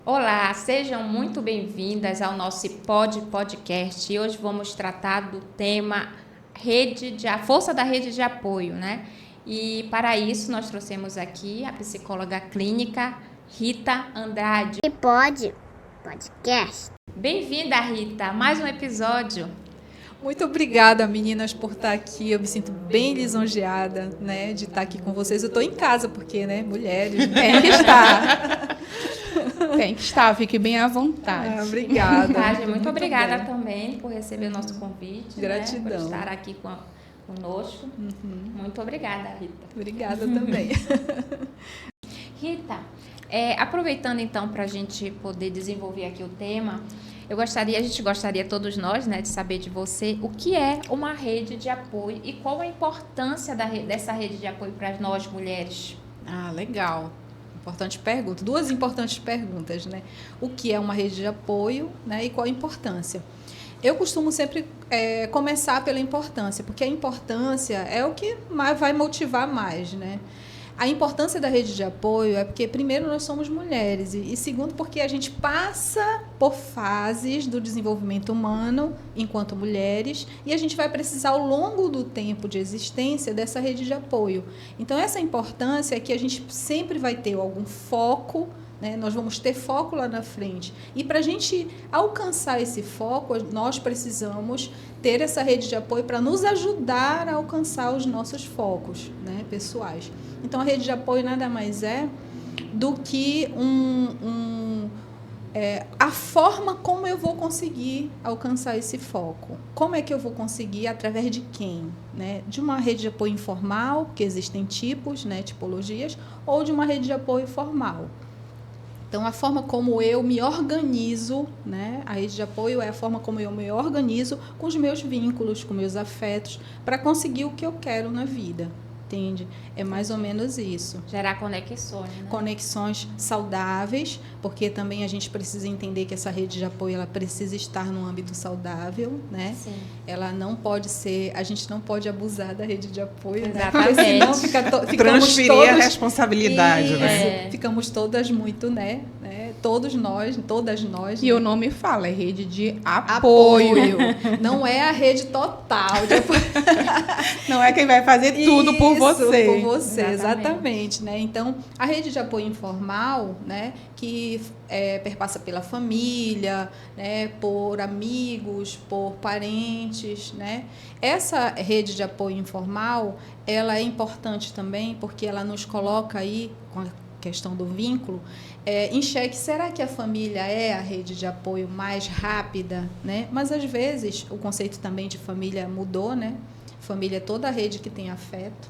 Olá, sejam muito bem-vindas ao nosso podcast. E hoje vamos tratar do tema a força da rede de apoio, né? E para isso nós trouxemos aqui a psicóloga clínica Rita Andrade. Podcast. Bem-vinda, Rita, a mais um episódio. Muito obrigada, meninas, por estar aqui. Eu me sinto bem lisonjeada, né, de estar aqui com vocês. Eu estou em casa, porque, né, mulheres... Tem que estar. Tem que estar, fique bem à vontade. Obrigada. Muito obrigada bem. Também por receber o nosso convite. Gratidão. Né, por estar aqui conosco. Muito obrigada, Rita. Obrigada também. Rita, aproveitando então para a gente poder desenvolver aqui o tema, a gente gostaria, todos nós, né, de saber de você o que é uma rede de apoio e qual a importância dessa rede de apoio para nós mulheres. Ah, legal. Importante pergunta. Duas importantes perguntas, né? O que é uma rede de apoio, né, e qual a importância? Eu costumo sempre começar pela importância, porque a importância é o que vai motivar mais, né? A importância da rede de apoio é porque, primeiro, nós somos mulheres e segundo, porque a gente passa por fases do desenvolvimento humano enquanto mulheres e a gente vai precisar, ao longo do tempo de existência, dessa rede de apoio. Então, essa importância é que a gente sempre vai ter algum foco, né? Nós vamos ter foco lá na frente. E para a gente alcançar esse foco, nós precisamos ter essa rede de apoio para nos ajudar a alcançar os nossos focos, né, pessoais. Então, a rede de apoio nada mais é do que a forma como eu vou conseguir alcançar esse foco. Como é que eu vou conseguir? Através de quem? Né? De uma rede de apoio informal, que existem tipos, né, tipologias, ou de uma rede de apoio formal. Então, a forma como eu me organizo, né? A rede de apoio é a forma como eu me organizo com os meus vínculos, com meus afetos, para conseguir o que eu quero na vida. Entende? É mais ou menos isso. Gerar conexões, né? Conexões saudáveis, porque também a gente precisa entender que essa rede de apoio ela precisa estar no âmbito saudável, né? Sim. Ela não pode ser, a gente não pode abusar da rede de apoio, exatamente, né? Senão ficamos transferir todos, a responsabilidade, né? Ficamos todas muito, né? Todos nós, todas nós. E né? o nome fala, é rede de apoio. Não é a rede total de apoio. Não é quem vai fazer tudo por você. Por você, exatamente, né? Então, a rede de apoio informal, né, que perpassa pela família, né, por amigos, por parentes, né? Essa rede de apoio informal, ela é importante também porque ela nos coloca aí, com a questão do vínculo, em xeque, será que a família é a rede de apoio mais rápida, né? Mas, às vezes, o conceito também de família mudou, né? Família é toda a rede que tem afeto.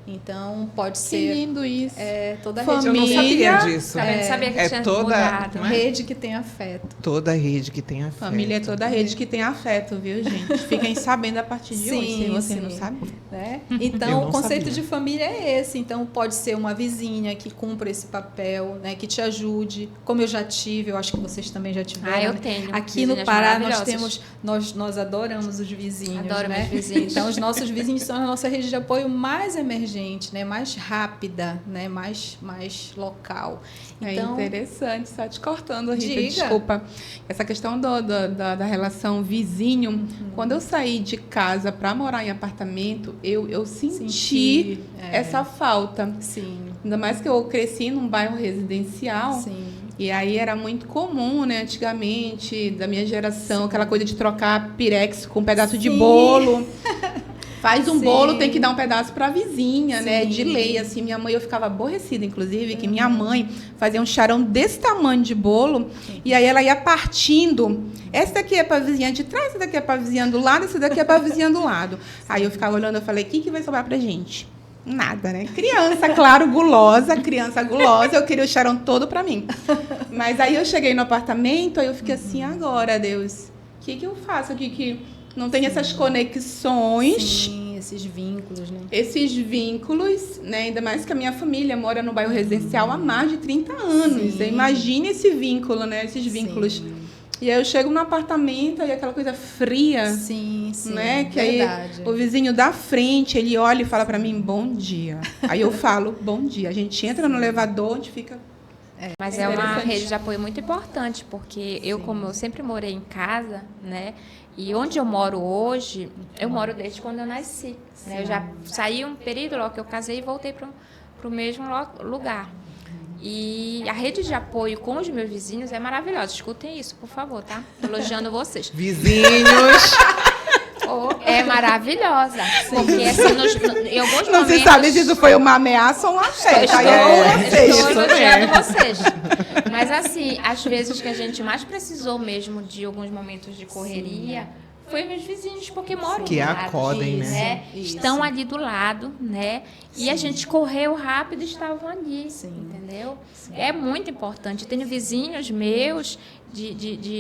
Então, pode ser... Que lindo isso. Toda a Família, rede... eu não sabia disso. Também sabia que tinha toda mudado. Rede que tem afeto. Toda rede que tem afeto. Família é toda rede que tem afeto, viu, gente? Fiquem sabendo a partir de hoje, se você não sabe. Né? Eu Então, não o conceito sabia. de família é esse. Então, pode ser uma vizinha que cumpra esse papel, né? Que te ajude. Como eu já tive, eu acho que vocês também já tiveram. Eu tenho. Aqui no Pará, nós adoramos os vizinhos. Adoro né? meus vizinhos. Então, os nossos vizinhos são a nossa rede de apoio mais emergente, né? Mais rápida, né? mais local. Então, É interessante, só te cortando, Rita, diga. desculpa. Essa questão da relação vizinho, quando eu saí de casa para morar em apartamento, eu senti essa falta. Sim. Ainda mais que eu cresci num bairro residencial. Sim. E aí era muito comum, né, antigamente, da minha geração, aquela coisa de trocar pirex com um pedaço de bolo. Faz um bolo, tem que dar um pedaço para a vizinha, né? De lei, assim. Minha mãe, eu ficava aborrecida, inclusive, que minha mãe fazia um charão desse tamanho de bolo, e aí ela ia partindo. Essa daqui é para a vizinha de trás, essa daqui é para a vizinha do lado, essa daqui é para a vizinha do lado. Aí eu ficava olhando, eu falei, o que vai sobrar pra gente? Nada, né? Criança, claro, criança gulosa, eu queria o charão todo para mim. Mas aí eu cheguei no apartamento, aí eu fiquei assim, agora, Deus, o que eu faço aqui que não tem essas conexões? Sim, esses vínculos, né? Esses vínculos, né? Ainda mais que a minha família mora no bairro residencial há mais de 30 anos. Sim. Imagine esse vínculo, né? Esses vínculos. Sim. E aí eu chego no apartamento e aquela coisa fria, sim, né? Que verdade. aí o vizinho da frente, ele olha e fala para mim, bom dia. Aí eu falo, bom dia. A gente entra no elevador, a gente fica Mas é uma rede de apoio muito importante, porque como eu sempre morei em casa, né? E onde eu moro hoje, eu moro desde quando eu nasci. Né? Eu já saí um período logo que eu casei e voltei para o mesmo lugar. E a rede de apoio com os meus vizinhos é maravilhosa. Escutem isso, por favor, tá? Tô elogiando vocês. Vizinhos. É maravilhosa. Porque assim, em alguns Não momentos... se sabe se isso foi uma ameaça ou uma festa. Estou elogiando vocês. Mas assim, às vezes que a gente mais precisou mesmo de alguns momentos de correria, foi meus vizinhos, porque moram Que do lado, acodem, né? Estão ali do lado, né? E a gente correu rápido e estavam ali, entendeu? É muito importante. Eu tenho vizinhos meus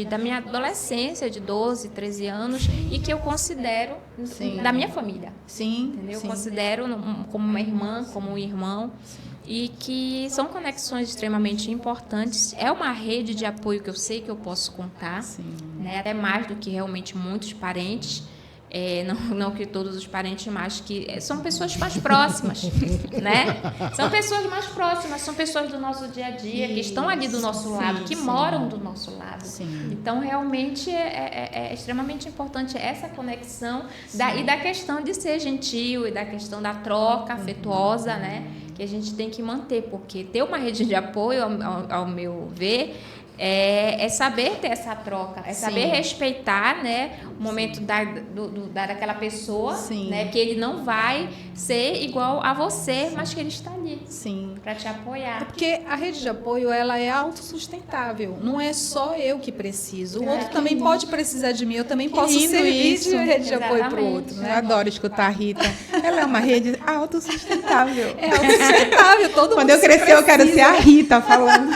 da minha adolescência, de 12, 13 anos, e que eu considero da minha família. Entendeu? Eu considero como uma irmã, como um irmão. E que são conexões extremamente importantes. É uma rede de apoio que eu sei que eu posso contar, né? Até mais do que realmente muitos parentes. Não que todos os parentes, mas que são pessoas mais próximas, né? São pessoas mais próximas, são pessoas do nosso dia a dia, que estão ali do nosso lado, que moram do nosso lado. Então, realmente, é extremamente importante essa conexão e da questão de ser gentil e da questão da troca afetuosa, né? Que a gente tem que manter, porque ter uma rede de apoio, ao meu ver, é saber ter essa troca, é saber respeitar, né, o momento daquela pessoa, né, que ele não vai ser igual a você, mas que ele está ali para te apoiar. Porque a rede de apoio, ela é autossustentável. Não é só eu que preciso. O outro também pode precisar de mim. Eu também posso servir de rede de apoio para o outro. Né? Eu adoro escutar a Rita. Ela é uma rede autossustentável. É autossustentável. Todo Quando mundo eu crescer, eu quero ser a Rita falando.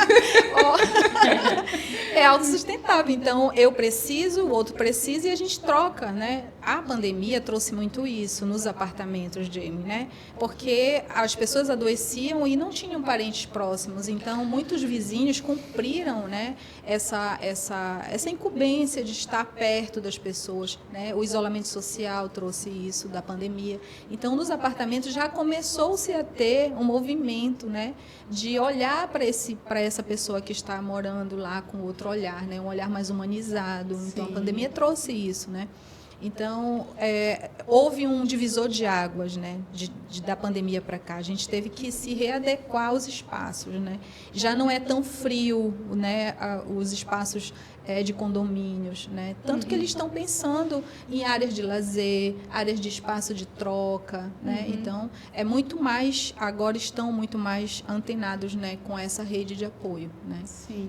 É autossustentável. Então, eu preciso, o outro precisa e a gente troca, né? A pandemia trouxe muito isso nos apartamentos, Jamie, né? Porque as pessoas adoeciam e não tinham parentes próximos. Então, muitos vizinhos cumpriram, né, essa incumbência de estar perto das pessoas, né? O isolamento social trouxe isso da pandemia. Então, nos apartamentos já começou-se a ter um movimento, né, de olhar para essa pessoa que está morando lá com outro olhar, né? Um olhar mais humanizado. Então, a pandemia trouxe isso, né? Então, houve um divisor de águas, né, da pandemia para cá. A gente teve que se readequar aos espaços, né? Já não é tão frio, né, os espaços de condomínios, né? Tanto que eles estão pensando em áreas de lazer, áreas de espaço de troca, né? Então, agora estão muito mais antenados, né, com essa rede de apoio, né?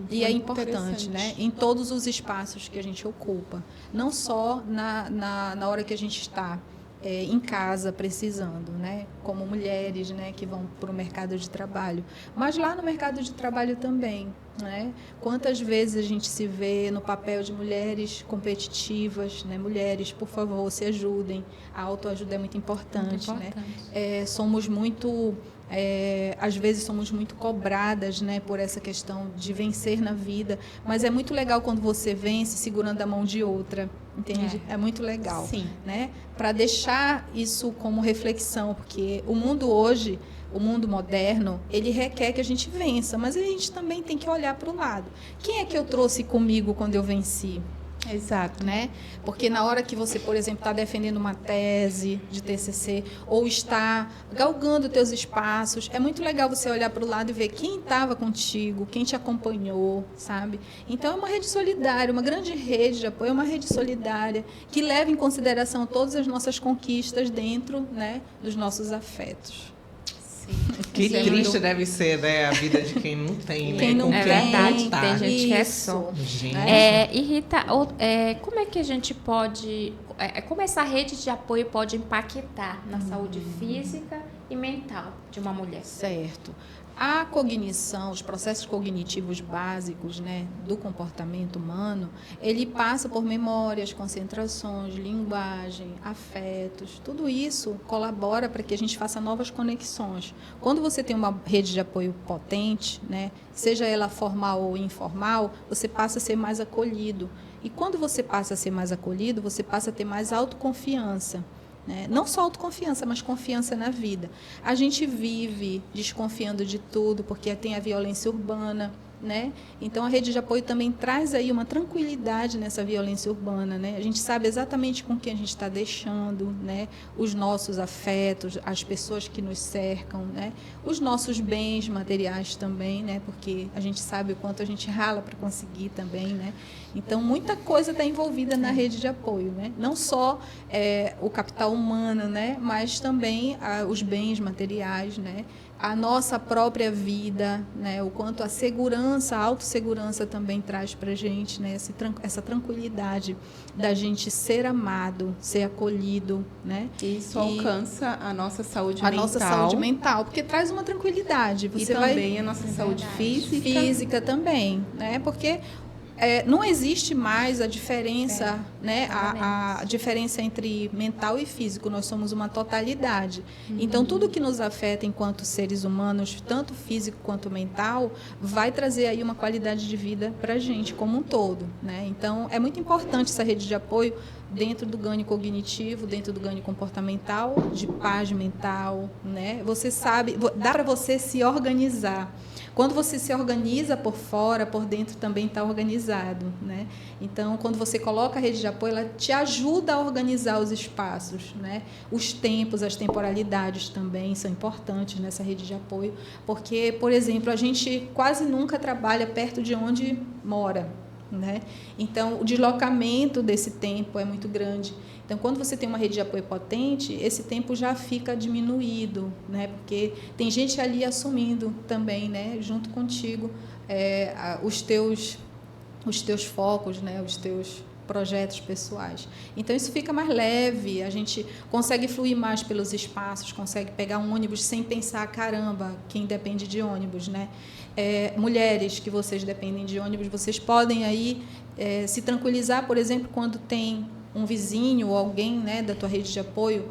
E é importante, né, em todos os espaços que a gente ocupa, não só na hora que a gente está em casa precisando, né? Como mulheres, né, que vão para o mercado de trabalho, mas lá no mercado de trabalho também, né? Quantas vezes a gente se vê no papel de mulheres competitivas, né? Mulheres, por favor, se ajudem. A autoajuda é muito importante, né? Somos muito às vezes somos muito cobradas, né, por essa questão de vencer na vida, mas é muito legal quando você vence segurando a mão de outra, entende? É muito legal, né? Para deixar isso como reflexão, porque o mundo hoje, o mundo moderno, ele requer que a gente vença, mas a gente também tem que olhar para o lado. Quem é que eu trouxe comigo quando eu venci? Exato. Né? Porque na hora que você, por exemplo, está defendendo uma tese de TCC ou está galgando teus espaços, é muito legal você olhar para o lado e ver quem estava contigo, quem te acompanhou, sabe? Então, é uma rede solidária, uma grande rede de apoio, é uma rede solidária que leva em consideração todas as nossas conquistas dentro, né, dos nossos afetos. Que triste deve ser, né, a vida de quem não tem, né? Quem não Com tem, verdade, tá. tem gente que é só. Gente. E Rita, como é que a gente pode... como essa rede de apoio pode impactar na saúde física e mental de uma mulher? Certo. A cognição, os processos cognitivos básicos, né, do comportamento humano, ele passa por memórias, concentrações, linguagem, afetos. Tudo isso colabora para que a gente faça novas conexões. Quando você tem uma rede de apoio potente, né, seja ela formal ou informal, você passa a ser mais acolhido. E quando você passa a ser mais acolhido, você passa a ter mais autoconfiança. Né? Não só autoconfiança, mas confiança na vida. A gente vive desconfiando de tudo, porque tem a violência urbana, né? Então, a rede de apoio também traz aí uma tranquilidade nessa violência urbana, né? A gente sabe exatamente com quem a gente está deixando, né? Os nossos afetos, as pessoas que nos cercam, né? Os nossos bens materiais também, né? Porque a gente sabe o quanto a gente rala para conseguir também, né? Então, muita coisa está envolvida na rede de apoio, né? Não só o capital humano, né? Mas também os bens materiais, né? A nossa própria vida, né? O quanto a segurança, a autossegurança também traz para a gente, né? Essa tranquilidade da gente ser amado, ser acolhido, né? Isso alcança a nossa saúde a mental. nossa saúde mental, porque traz uma tranquilidade. Você e também a nossa saúde física. Física também, né? Porque não existe mais a diferença, né? A diferença entre mental e físico. Nós somos uma totalidade. Então, tudo que nos afeta enquanto seres humanos, tanto físico quanto mental, vai trazer aí uma qualidade de vida para a gente como um todo, né? Então, é muito importante essa rede de apoio dentro do ganho cognitivo, dentro do ganho comportamental, de paz mental, né? Você sabe, dá para você se organizar. Quando você se organiza por fora, por dentro também está organizado, né? Então, quando você coloca a rede de apoio, ela te ajuda a organizar os espaços, né? Os tempos, as temporalidades também são importantes nessa rede de apoio, porque, por exemplo, a gente quase nunca trabalha perto de onde mora, né? Então, o deslocamento desse tempo é muito grande. Então, quando você tem uma rede de apoio potente, esse tempo já fica diminuído, né? Porque tem gente ali assumindo também, né? Junto contigo, os teus focos, né? Os teus projetos pessoais. Então, isso fica mais leve, a gente consegue fluir mais pelos espaços, consegue pegar um ônibus sem pensar, caramba, quem depende de ônibus, né? Mulheres que vocês dependem de ônibus, vocês podem aí se tranquilizar, por exemplo, quando tem um vizinho ou alguém, né, da tua rede de apoio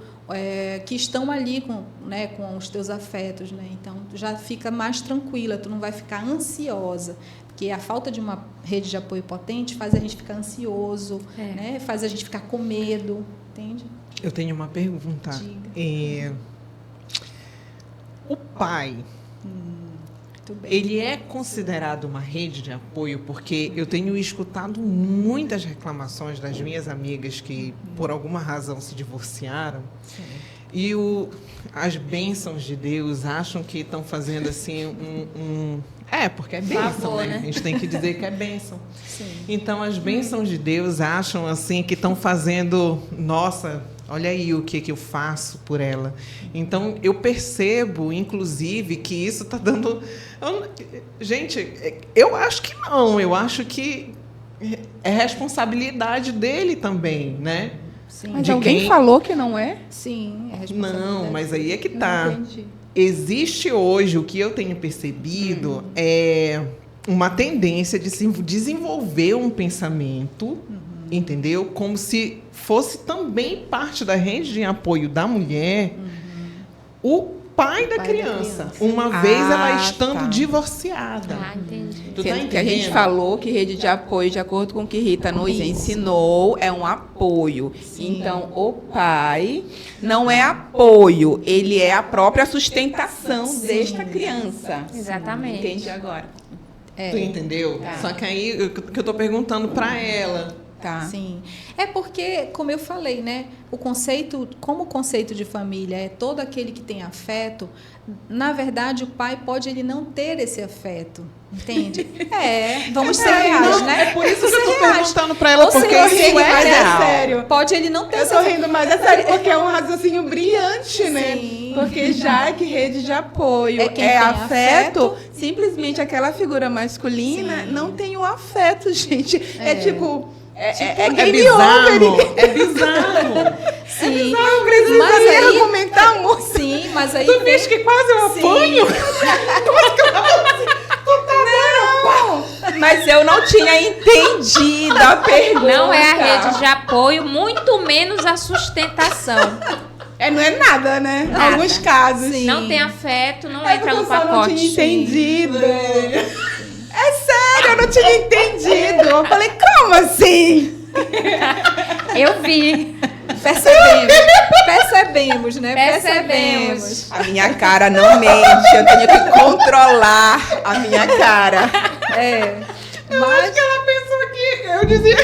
que estão ali com os teus afetos, né? Então, tu já fica mais tranquila, tu não vai ficar ansiosa, porque a falta de uma rede de apoio potente faz a gente ficar ansioso, né? Faz a gente ficar com medo, entende? Eu tenho uma pergunta. Diga. O pai, ele é considerado uma rede de apoio? Porque eu tenho escutado muitas reclamações das minhas amigas que, por alguma razão, se divorciaram. Sim. E as bênçãos de Deus acham que estão fazendo assim porque é bênção, né? A gente tem que dizer que é bênção. Sim. Então, as bênçãos de Deus acham assim que estão fazendo, nossa, olha aí o que eu faço por ela. Então, eu percebo, inclusive, que isso está dando... Gente, eu acho que não. Eu acho que é responsabilidade dele também, né? Sim. Mas alguém falou que não é? Sim, é responsabilidade. Não, mas aí é que tá. Não entendi. Existe hoje, o que eu tenho percebido, é uma tendência de se desenvolver um pensamento, entendeu? Como se fosse também parte da rede de apoio da mulher, o pai da criança. Uma vez ela estando divorciada. Entendi. Tu tá entendendo? Que a gente falou que rede de apoio, de acordo com o que Rita nos ensinou, é um apoio. Sim. Então, o pai não é apoio, ele é a própria sustentação desta criança. Exatamente. Entende agora? Tu entendeu? Tá. Só que aí que eu tô perguntando para ela. Tá. Sim. É porque, como eu falei, né, como o conceito de família é todo aquele que tem afeto, na verdade, o pai pode ele não ter esse afeto, entende? Vamos ser reais, né? É por isso que eu tô reais. perguntando para ela, porque isso isso é real. Sério. Pode ele não ter Eu esse tô rindo mais é sério, porque é um raciocínio brilhante, né? Sim. Porque já que rede de apoio quem tem afeto, simplesmente aquela figura masculina não tem o afeto, gente. É tipo... É bizarro. É bizarro. Sim. Não precisa Mas nem aí- argumentar muito. Sim, mas aí Tu vês que quase eu apanho? Mas eu não tinha entendido a pergunta. Não é a rede de apoio, muito menos a sustentação. Não é nada, né? Em Nada. alguns casos. Sim. Não tem afeto, não É entra porque no eu só não pacote. tinha entendido. É sério, eu não tinha entendido. Eu falei, como assim? Eu vi. Percebemos, né? Percebemos. A minha cara não mente, eu tenho que controlar a minha cara. Mas que ela pensou que eu dizia...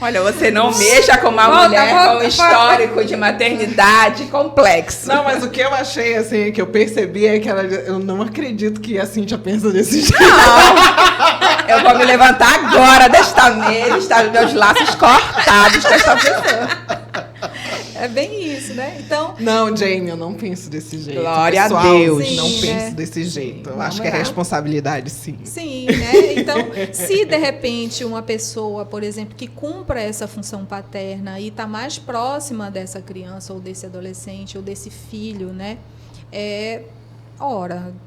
Olha, você não mexa com uma mulher com um histórico de maternidade complexo. Não, mas o que eu achei, assim, que eu percebi é que eu não acredito que a Cíntia pensa desse jeito. Não, eu vou me levantar agora desta mesa, está meus laços cortados desta pessoa. é bem isso, né? Então, Não, Jamie, eu não penso desse jeito. Glória a Pessoal, Deus. Não Sim, penso né? desse jeito. Eu Não, acho que é é. responsabilidade, sim. sim, né? Então, se de repente uma pessoa, por exemplo, que cumpra essa função paterna e está mais próxima dessa criança ou desse adolescente ou desse filho, né?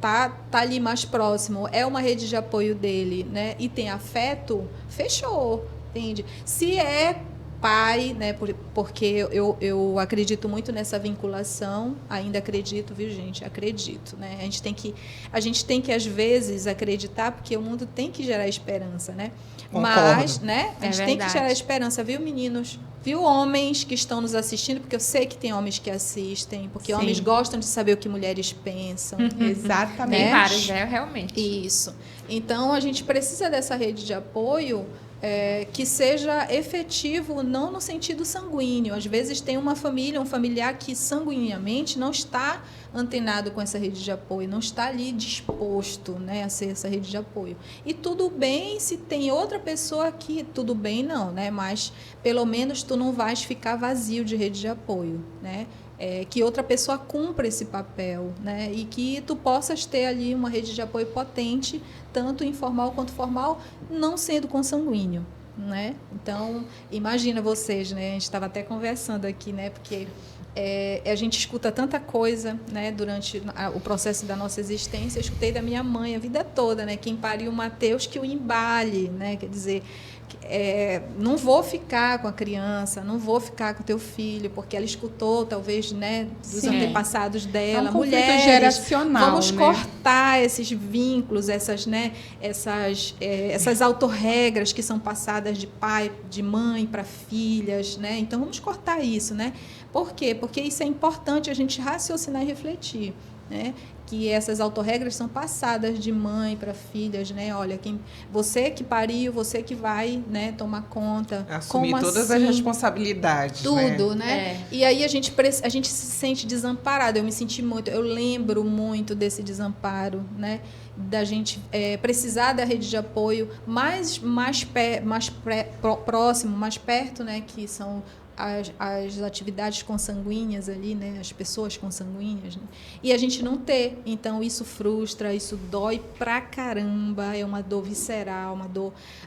Tá ali mais próximo, é uma rede de apoio dele, né? E tem afeto, fechou, entende? Se é pai, né? Porque eu acredito muito nessa vinculação, ainda acredito, viu, gente? Acredito, né? A gente tem que às vezes acreditar, porque o mundo tem que gerar esperança, né? Concordo. Mas, né? A É gente tem que verdade. gerar esperança, viu, meninos? Viu, homens que estão nos assistindo, porque eu sei que tem homens que assistem, porque Sim. homens gostam de saber o que mulheres pensam. Exatamente. Tem vários, realmente. Isso. Então, a gente precisa dessa rede de apoio que seja efetivo, não no sentido sanguíneo. Às vezes tem uma família, um familiar que sanguineamente não está antenado com essa rede de apoio, não está ali disposto, né, a ser essa rede de apoio. E tudo bem se tem outra pessoa que, tudo bem não, né, mas pelo menos tu não vais ficar vazio de rede de apoio, né? Que outra pessoa cumpra esse papel, né? E que tu possas ter ali uma rede de apoio potente, tanto informal quanto formal, não sendo consanguíneo, né? Então, imagina vocês, né? A gente estava até conversando aqui, né? Porque a gente escuta tanta coisa, né? Durante o processo da nossa existência. Eu escutei da minha mãe a vida toda, né? Quem pariu o Mateus que o embale, né? Quer dizer, não vou ficar com a criança, não vou ficar com o teu filho, porque ela escutou, talvez, né, dos Sim. antepassados dela, É um conflito mulheres, geracional, vamos né? cortar esses vínculos, essas autorregras que são passadas de pai, de mãe para filhas, né? Então vamos cortar isso, né? Por quê? Porque isso é importante a gente raciocinar e refletir, né? Que essas autorregras são passadas de mãe para filhas, né? Olha, você que pariu, você que vai, né, tomar conta. Assumir Como todas assim? as responsabilidades, Tudo, né? É. E aí a gente se sente desamparado. Eu me senti muito, eu lembro muito desse desamparo, né? Da gente precisar da rede de apoio próximo, mais perto, né? Que são as atividades consanguíneas ali, né? As pessoas consanguíneas, né? E a gente não ter. Então, isso frustra, isso dói pra caramba, é uma dor visceral,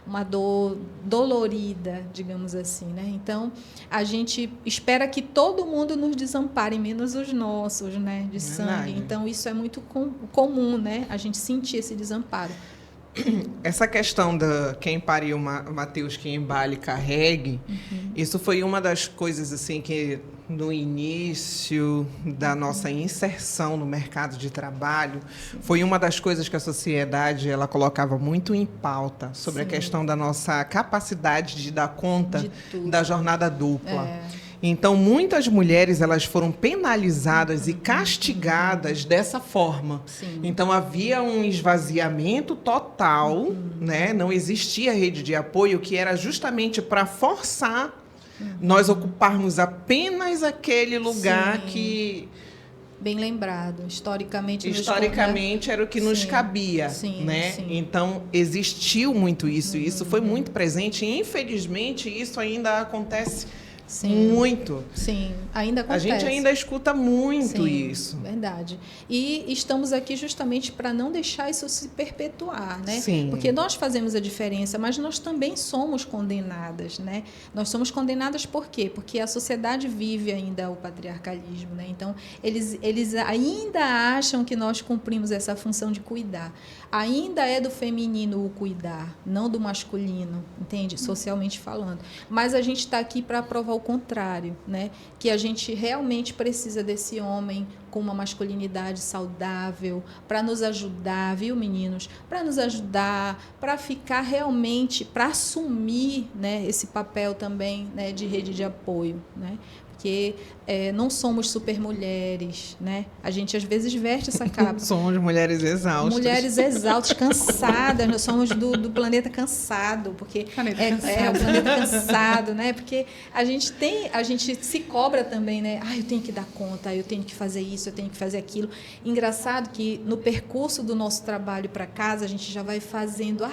uma dor dolorida, digamos assim, né? Então, a gente espera que todo mundo nos desampare, menos os nossos, né? De sangue. Verdade. Então, isso é muito comum, né? A gente sentir esse desamparo. Essa questão da quem pariu Mateus, que embale, carregue, isso foi uma das coisas assim que no início da nossa inserção no mercado de trabalho, foi uma das coisas que a sociedade ela colocava muito em pauta sobre a questão da nossa capacidade de dar conta De tudo. da jornada dupla. Então, muitas mulheres elas foram penalizadas e castigadas dessa forma. Sim. Então, havia um esvaziamento total, né? Não existia rede de apoio, que era justamente para forçar nós ocuparmos apenas aquele lugar Sim. que, Bem lembrado. Historicamente era o que nos Sim. cabia, Sim, né? sim. Então, existiu muito isso, e isso foi muito presente, e infelizmente isso ainda acontece Sim. muito. Sim, ainda A acontece. gente ainda escuta muito Sim, isso. Verdade. E estamos aqui justamente para não deixar isso se perpetuar, né? Sim. Porque nós fazemos a diferença, mas nós também somos condenadas, né? Nós somos condenadas por quê? Porque a sociedade vive ainda o patriarcalismo, né? Então, eles ainda acham que nós cumprimos essa função de cuidar. Ainda é do feminino o cuidar, não do masculino, entende? Socialmente falando. Mas a gente está aqui para provar o contrário, né? Que a gente realmente precisa desse homem com uma masculinidade saudável para nos ajudar, viu, meninos? Para nos ajudar, para ficar realmente, para assumir, né, esse papel também, né, de rede de apoio, né? porque não somos super mulheres, né? A gente às vezes veste essa capa. Somos mulheres exaustas. Mulheres exaustas, cansadas, nós somos do planeta cansado, porque o planeta cansado, né? Porque a gente se cobra também, né? Eu tenho que dar conta, eu tenho que fazer isso, eu tenho que fazer aquilo. Engraçado que no percurso do nosso trabalho para casa, a gente já vai fazendo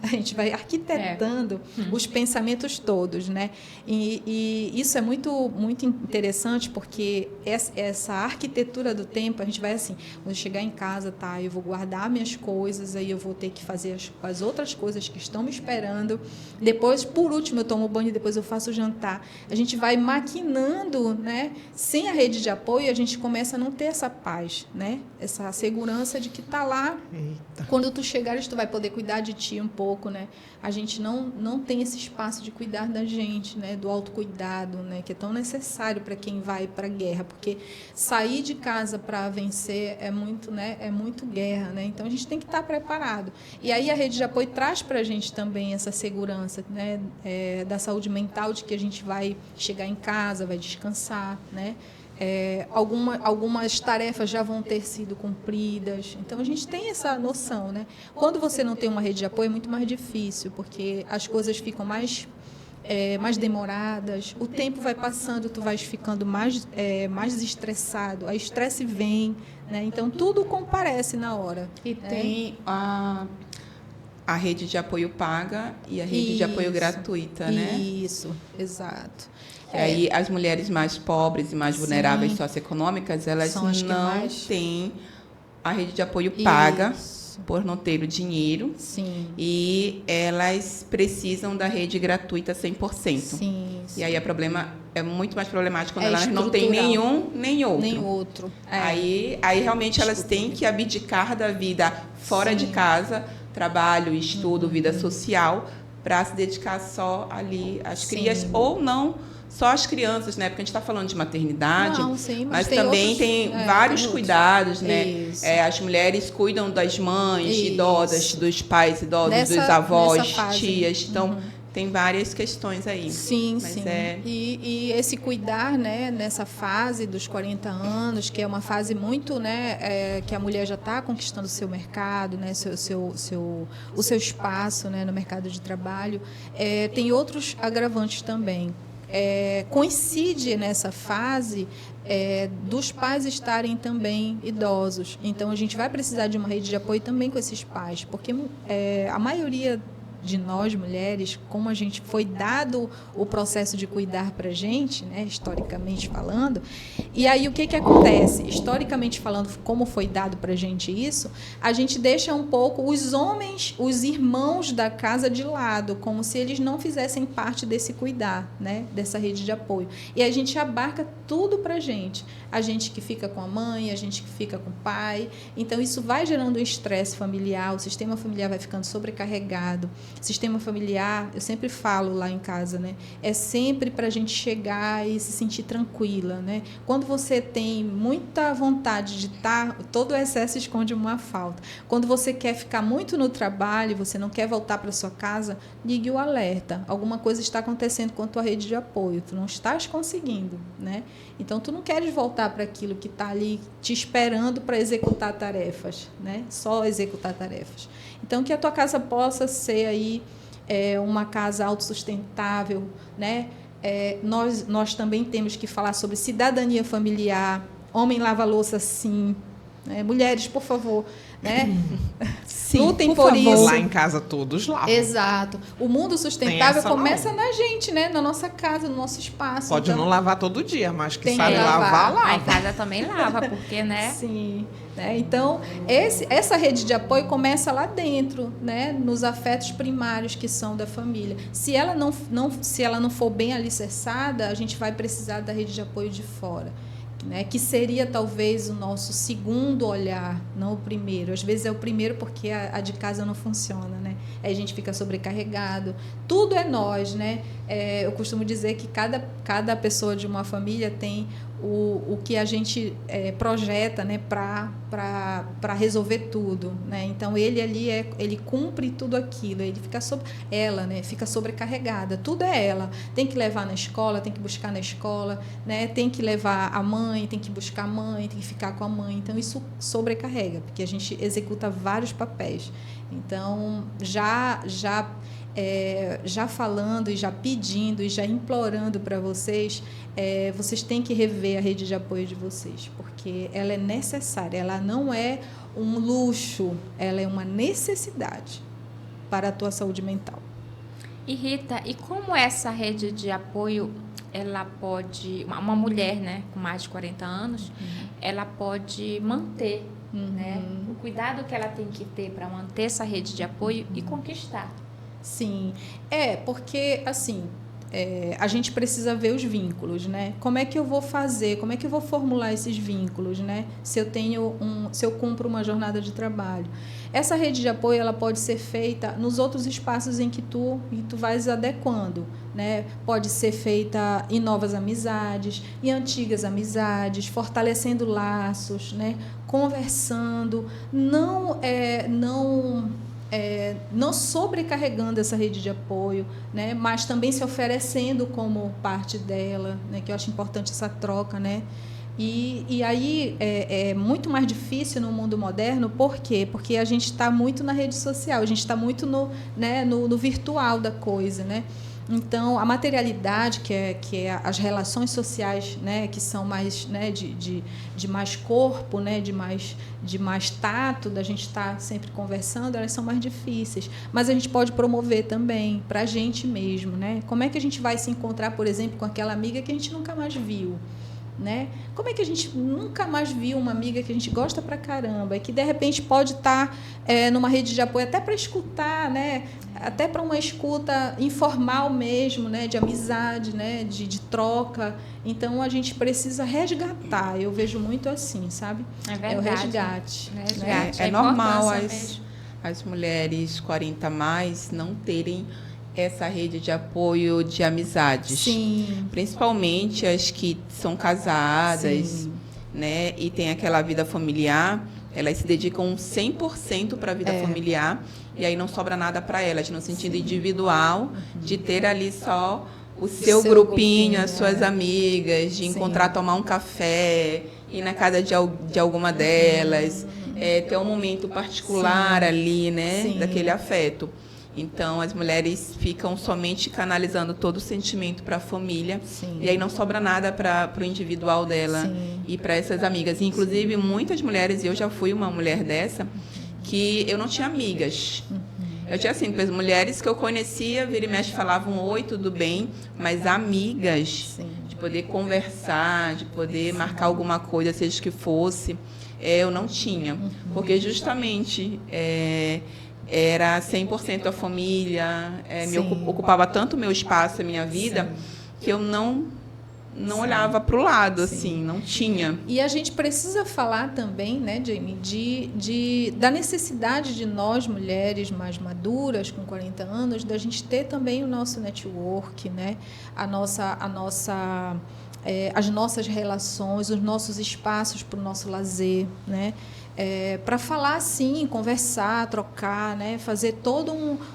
a gente vai arquitetando os pensamentos todos, né? E isso é muito, muito interessante, porque essa arquitetura do tempo, a gente vai assim, quando eu chegar em casa, eu vou guardar minhas coisas, aí eu vou ter que fazer as outras coisas que estão me esperando. Depois, por último, eu tomo banho, depois eu faço o jantar. A gente vai maquinando, né? Sem a rede de apoio, a gente começa a não ter essa paz, né? Essa segurança de que está lá. Eita. Quando tu chegares, tu vai poder cuidar de ti um pouco, né? A gente não tem esse espaço de cuidar da gente, né? Do autocuidado, né? Que é tão necessário para quem vai para a guerra, porque sair de casa para vencer é muito, né? É muito guerra, né? Então a gente tem que estar preparado. E aí a rede de apoio traz para a gente também essa segurança, né? Da saúde mental, de que a gente vai chegar em casa, vai descansar, né? Algumas tarefas já vão ter sido cumpridas. Então, a gente tem essa noção, né? Quando você não tem uma rede de apoio, é muito mais difícil, porque as coisas ficam mais demoradas, o tempo vai passando, tu vais ficando mais estressado, a estresse vem, né? Então, tudo comparece na hora. E tem a rede de apoio paga e a rede de apoio gratuita, né? Isso, exato. Aí as mulheres mais pobres e mais vulneráveis socioeconômicas, elas não têm a rede de apoio paga por não ter o dinheiro. Sim. E elas precisam da rede gratuita 100%. Sim. E aí o problema é muito mais problemático quando elas não têm nenhum nem outro. Nem outro. Aí realmente elas têm que abdicar da vida fora de casa, trabalho, estudo, vida social, para se dedicar só ali às crias, ou não só as crianças, né? Porque a gente está falando de maternidade, mas também tem vários cuidados, né? As mulheres cuidam das mães idosas, dos pais idosos, dos avós, tias. Então, tem várias questões aí. Sim. E esse cuidar, né, nessa fase dos 40 anos, que é uma fase muito, né, que a mulher já está conquistando o seu mercado, né, o seu espaço, né, no mercado de trabalho, tem outros agravantes também. Coincide nessa fase dos pais estarem também idosos. Então, a gente vai precisar de uma rede de apoio também com esses pais, porque a maioria de nós, mulheres, como a gente foi dado o processo de cuidar para a gente, né, historicamente falando, e aí o que acontece? Historicamente falando, como foi dado para a gente isso, a gente deixa um pouco os homens, os irmãos da casa de lado, como se eles não fizessem parte desse cuidar, né, dessa rede de apoio. E a gente abarca tudo para a gente que fica com a mãe, a gente que fica com o pai. Então, isso vai gerando um estresse familiar, o sistema familiar vai ficando sobrecarregado. Sistema familiar, eu sempre falo lá em casa, né? É sempre para a gente chegar e se sentir tranquila, né? Quando você tem muita vontade de estar, todo o excesso esconde uma falta. Quando você quer ficar muito no trabalho, você não quer voltar para sua casa, ligue o alerta. Alguma coisa está acontecendo com a tua rede de apoio, tu não estás conseguindo, né? Então, tu não queres voltar para aquilo que está ali te esperando para executar tarefas, né? Só executar tarefas. Então, que a tua casa possa ser aí uma casa autossustentável, né? Nós também temos que falar sobre cidadania familiar. Homem lava louça, sim. Mulheres, por favor, né? Sim, lutem por isso. Lá em casa todos lavam. Exato. O mundo sustentável começa na gente, né? Na nossa casa, no nosso espaço. Pode não lavar todo dia, mas que tem sabe lavar, lava. A casa também lava, porque, né? Sim. Né? Então, essa rede de apoio começa lá dentro, né? Nos afetos primários que são da família. Se ela não for bem alicerçada, a gente vai precisar da rede de apoio de fora. Né, que seria talvez o nosso segundo olhar, não o primeiro. Às vezes é o primeiro porque a de casa não funciona, né? Aí a gente fica sobrecarregado. Tudo é nós, né? Eu costumo dizer que cada pessoa de uma família tem o que a gente projeta, né, para resolver tudo, né? Então ele ali ele cumpre tudo aquilo, ele fica ela, né, fica sobrecarregada, tudo é ela, tem que levar na escola, tem que buscar na escola, né, tem que levar a mãe, tem que buscar a mãe, tem que ficar com a mãe, então isso sobrecarrega, porque a gente executa vários papéis. Então já falando e já pedindo e já implorando para vocês, vocês têm que rever a rede de apoio de vocês, porque ela é necessária, ela não é um luxo, ela é uma necessidade para a tua saúde mental. E Rita, e como essa rede de apoio, ela pode, uma mulher, né, com mais de 40 anos, ela pode manter, né, o cuidado que ela tem que ter para manter essa rede de apoio e conquistar? Sim, porque assim, a gente precisa ver os vínculos, né? Como é que eu vou fazer, como é que eu vou formular esses vínculos, né? Se eu cumpro uma jornada de trabalho. Essa rede de apoio, ela pode ser feita nos outros espaços em que tu vais adequando, né? Pode ser feita em novas amizades, em antigas amizades, fortalecendo laços, né? Conversando, não sobrecarregando essa rede de apoio, né, mas também se oferecendo como parte dela, né, que eu acho importante essa troca, né? E aí é muito mais difícil no mundo moderno, por quê? Porque a gente está muito na rede social, a gente está muito no virtual da coisa, né? Então, a materialidade, que é as relações sociais, né, que são mais, né, de mais corpo, né, de mais tato, da gente estar sempre conversando, elas são mais difíceis. Mas a gente pode promover também para a gente mesmo, né? Como é que a gente vai se encontrar, por exemplo, com aquela amiga que a gente nunca mais viu? Né? Como é que a gente nunca mais viu uma amiga que a gente gosta pra caramba e que de repente pode estar numa rede de apoio até para escutar, né? Até para uma escuta informal mesmo, né? De amizade, né? De troca. Então a gente precisa resgatar. Eu vejo muito assim, sabe? É verdade. É o resgate. Né? É normal as mulheres 40 mais não terem essa rede de apoio de amizades. Sim. Principalmente as que são casadas, Sim. né? E tem aquela vida familiar, elas se dedicam 100% para a vida familiar e aí não sobra nada para elas, no sentido individual, de ter ali só o seu grupinho, as suas amigas, de encontrar, tomar um café, ir na casa de alguma delas, ter um momento particular ali, né? Daquele afeto. Então, as mulheres ficam somente canalizando todo o sentimento para a família. Sim. E aí não sobra nada para o individual dela e para essas amigas. Inclusive, muitas mulheres, e eu já fui uma mulher dessa, que eu não tinha amigas. Eu tinha, assim, as mulheres que eu conhecia, vira e mexe, falavam oi, tudo bem, mas amigas, de poder conversar, de poder marcar alguma coisa, seja que fosse, eu não tinha. Porque justamente... era 100% a família, me ocupava tanto o meu espaço, a minha vida, que eu não olhava para o lado, assim, não tinha. E a gente precisa falar também, né, Jamie, da necessidade de nós, mulheres mais maduras, com 40 anos, da gente ter também o nosso network, né, as nossas relações, os nossos espaços para o nosso lazer, né? Para falar assim, conversar, trocar, né? Fazer todo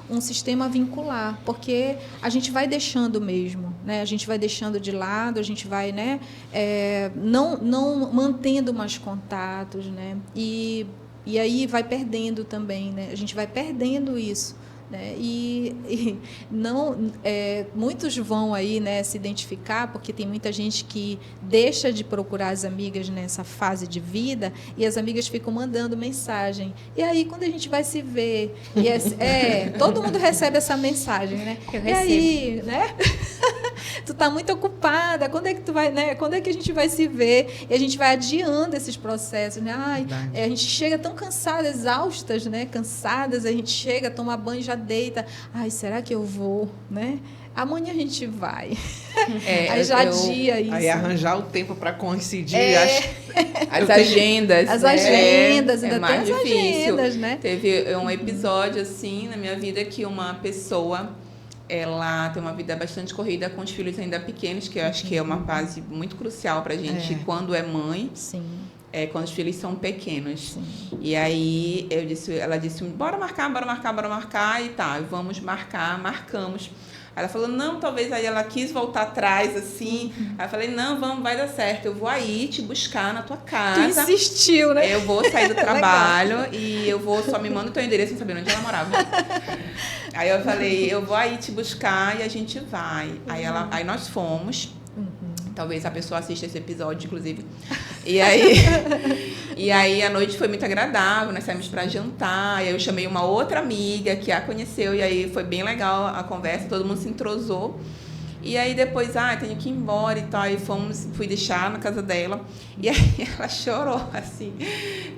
um sistema vincular, porque a gente vai deixando mesmo, né? A gente vai deixando de lado, a gente vai, né? Não mantendo mais contatos, né? E aí vai perdendo também, né? A gente vai perdendo isso. Né? Muitos vão aí, né, se identificar, porque tem muita gente que deixa de procurar as amigas nessa fase de vida e as amigas ficam mandando mensagem. E aí, quando a gente vai se ver, todo mundo recebe essa mensagem, né? Eu recebo. E aí, né? Tu tá muito ocupada, quando é que tu vai, né? Quando é que a gente vai se ver? E a gente vai adiando esses processos, né? A gente chega tão cansada, exaustas, né? Cansadas, a gente chega, toma banho, já deita. Ai, será que eu vou, né? Amanhã a gente vai. Aí já adia isso. Aí arranjar o tempo para coincidir. As agendas. As agendas, ainda mais tem as difícil. agendas, né? Teve um episódio, assim, na minha vida que uma pessoa ela tem uma vida bastante corrida com os filhos ainda pequenos, que eu acho que é uma fase muito crucial para a gente quando é mãe. Sim. Quando os filhos são pequenos. Sim. E aí ela disse, bora marcar, e tá, vamos marcar, marcamos. Aí ela falou, não, talvez, aí ela quis voltar atrás, assim. Aí eu falei, não, vamos, vai dar certo, eu vou aí te buscar na tua casa. Tu insistiu, né? Eu vou sair do trabalho e eu vou, só me manda o teu endereço, não sabia onde ela morava. Aí eu falei, eu vou aí te buscar e a gente vai. Aí nós fomos. Talvez a pessoa assista esse episódio, inclusive. E aí a noite foi muito agradável, nós saímos para jantar. E aí eu chamei uma outra amiga que a conheceu, e aí foi bem legal a conversa, todo mundo se entrosou. E aí depois, tenho que ir embora e tal. Aí fui deixar na casa dela. E aí ela chorou, assim,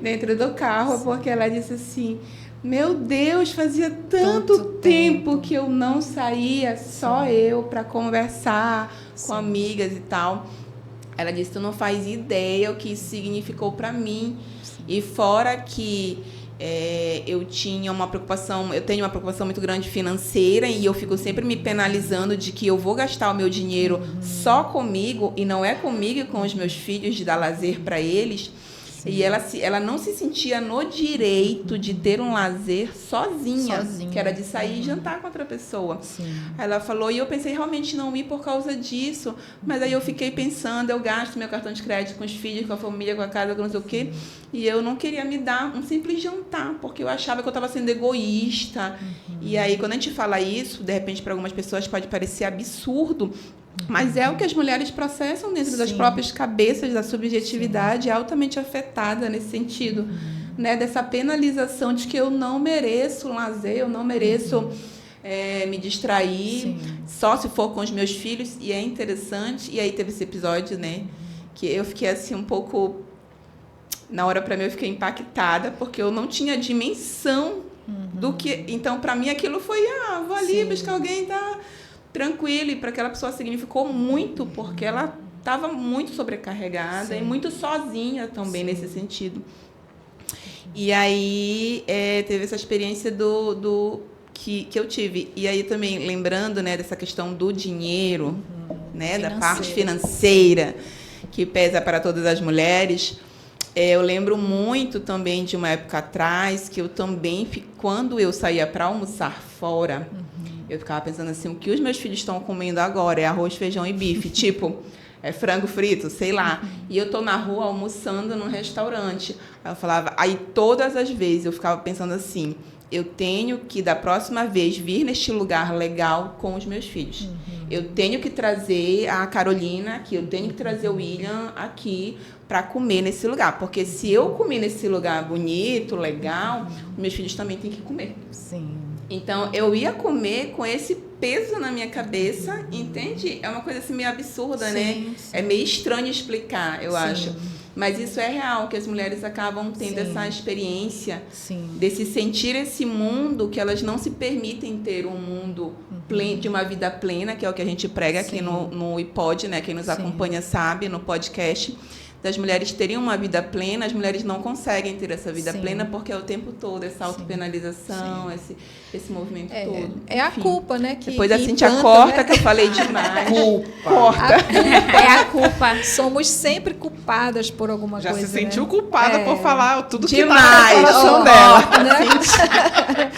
dentro do carro, porque ela disse assim, meu Deus, fazia tanto tempo que eu não saía, só eu, para conversar com amigas e tal. Ela disse, tu não faz ideia o que isso significou para mim. E fora que eu tenho uma preocupação muito grande financeira, e eu fico sempre me penalizando de que eu vou gastar o meu dinheiro só comigo, e não é comigo e com os meus filhos, de dar lazer para eles. Sim. E ela não se sentia no direito de ter um lazer sozinha. Que era de sair e jantar com outra pessoa. Sim. Aí ela falou, e eu pensei realmente não ir por causa disso, mas aí eu fiquei pensando, eu gasto meu cartão de crédito com os filhos, com a família, com a casa, com não sei o quê, e eu não queria me dar um simples jantar, porque eu achava que eu estava sendo egoísta. E aí, quando a gente fala isso, de repente, para algumas pessoas pode parecer absurdo, mas é o que as mulheres processam dentro das próprias cabeças, da subjetividade altamente afetada nesse sentido, né? Dessa penalização de que eu não mereço lazer, eu não mereço me distrair, só se for com os meus filhos. E é interessante, e aí teve esse episódio, né? Que eu fiquei assim um pouco... Na hora, para mim, eu fiquei impactada, porque eu não tinha dimensão do que... Então, para mim, aquilo foi, vou ali buscar alguém, tá... tranquilo, e para aquela pessoa significou muito, porque ela estava muito sobrecarregada e muito sozinha também nesse sentido. E aí teve essa experiência que eu tive. E aí também, lembrando, né, dessa questão do dinheiro, né, da parte financeira, que pesa para todas as mulheres, eu lembro muito também de uma época atrás, que eu também, quando eu saía para almoçar fora, eu ficava pensando assim, o que os meus filhos estão comendo agora é arroz, feijão e bife, tipo, frango frito, sei lá. E eu tô na rua almoçando num restaurante. Aí eu falava, aí todas as vezes eu ficava pensando assim, eu tenho que, da próxima vez, vir neste lugar legal com os meus filhos. Eu tenho que trazer a Carolina aqui, eu tenho que trazer o William aqui para comer nesse lugar. Porque se eu comer nesse lugar bonito, legal, os meus filhos também têm que comer. Sim. Então, eu ia comer com esse peso na minha cabeça, entende? É uma coisa assim meio absurda, né? Sim. É meio estranho explicar, eu acho. Mas isso é real, que as mulheres acabam tendo essa experiência desse sentir esse mundo, que elas não se permitem ter um mundo de uma vida plena, que é o que a gente prega aqui no iPod, né? Quem nos acompanha sabe, no podcast, das mulheres terem uma vida plena. As mulheres não conseguem ter essa vida plena, porque é o tempo todo essa autopenalização, esse movimento todo. É a culpa, né? Que depois a Cíntia corta, né? Que eu falei demais. Corta. É a culpa. Somos sempre culpadas por alguma coisa. Já se sentiu culpada por falar tudo demais. Que tá no coração dela. Né?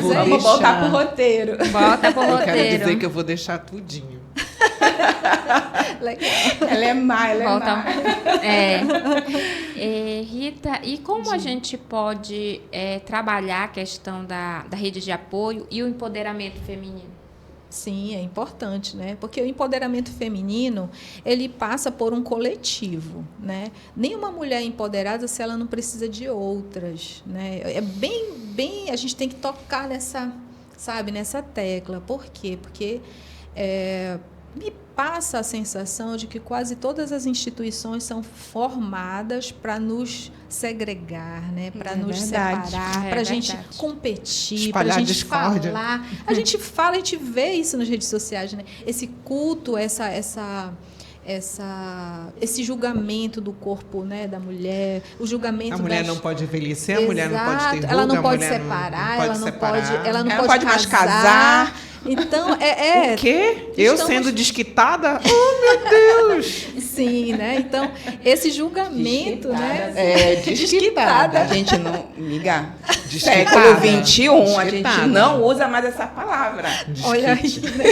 Vamos voltar pro roteiro. Volta pro roteiro. Eu quero dizer que eu vou deixar tudinho. Legal. Ela é má, Rita, e como a gente pode trabalhar a questão da rede de apoio e o empoderamento feminino? Sim, é importante, né? Porque o empoderamento feminino, ele passa por um coletivo, né? Nenhuma mulher é empoderada se ela não precisa de outras, né? É bem, a gente tem que tocar nessa tecla. Por quê? Porque me passa a sensação de que quase todas as instituições são formadas para nos segregar, né? Para nos separar, para a gente competir, para a gente falar. A gente fala, a gente vê isso nas redes sociais, né? Esse culto, esse julgamento do corpo, né, da mulher, o julgamento a mulher não pode envelhecer, a mulher não pode ter ruga, ela não pode separar, ela não pode mais casar. Então, O quê? Eu sendo desquitada? Oh, meu Deus! Sim, né? Então, esse julgamento, né? Desquitada. A gente não... Amiga, Desquitada. século XXI, a gente Desquitada. não usa mais essa palavra. Olha aí, Desquite. né?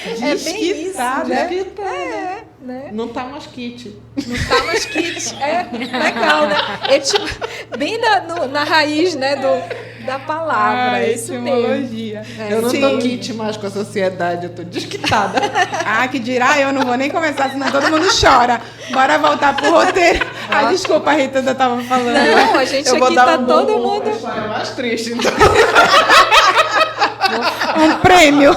É bem isso, né? Desquitada. Né? Não tá mais kit. Não tá mais kit. É legal, né? É tipo, bem na raiz, né, da palavra. É isso mesmo. etimologia. Eu não sim. tô kit mais com a sociedade, eu tô desquitada. Ah, que dirá, eu não vou nem começar, senão todo mundo chora. Bora voltar pro roteiro. Ah, desculpa, a Rita ainda tava falando. Não, a gente Eu vou aqui dar tá um todo bom- mundo... uma história mais triste, então. Um prêmio.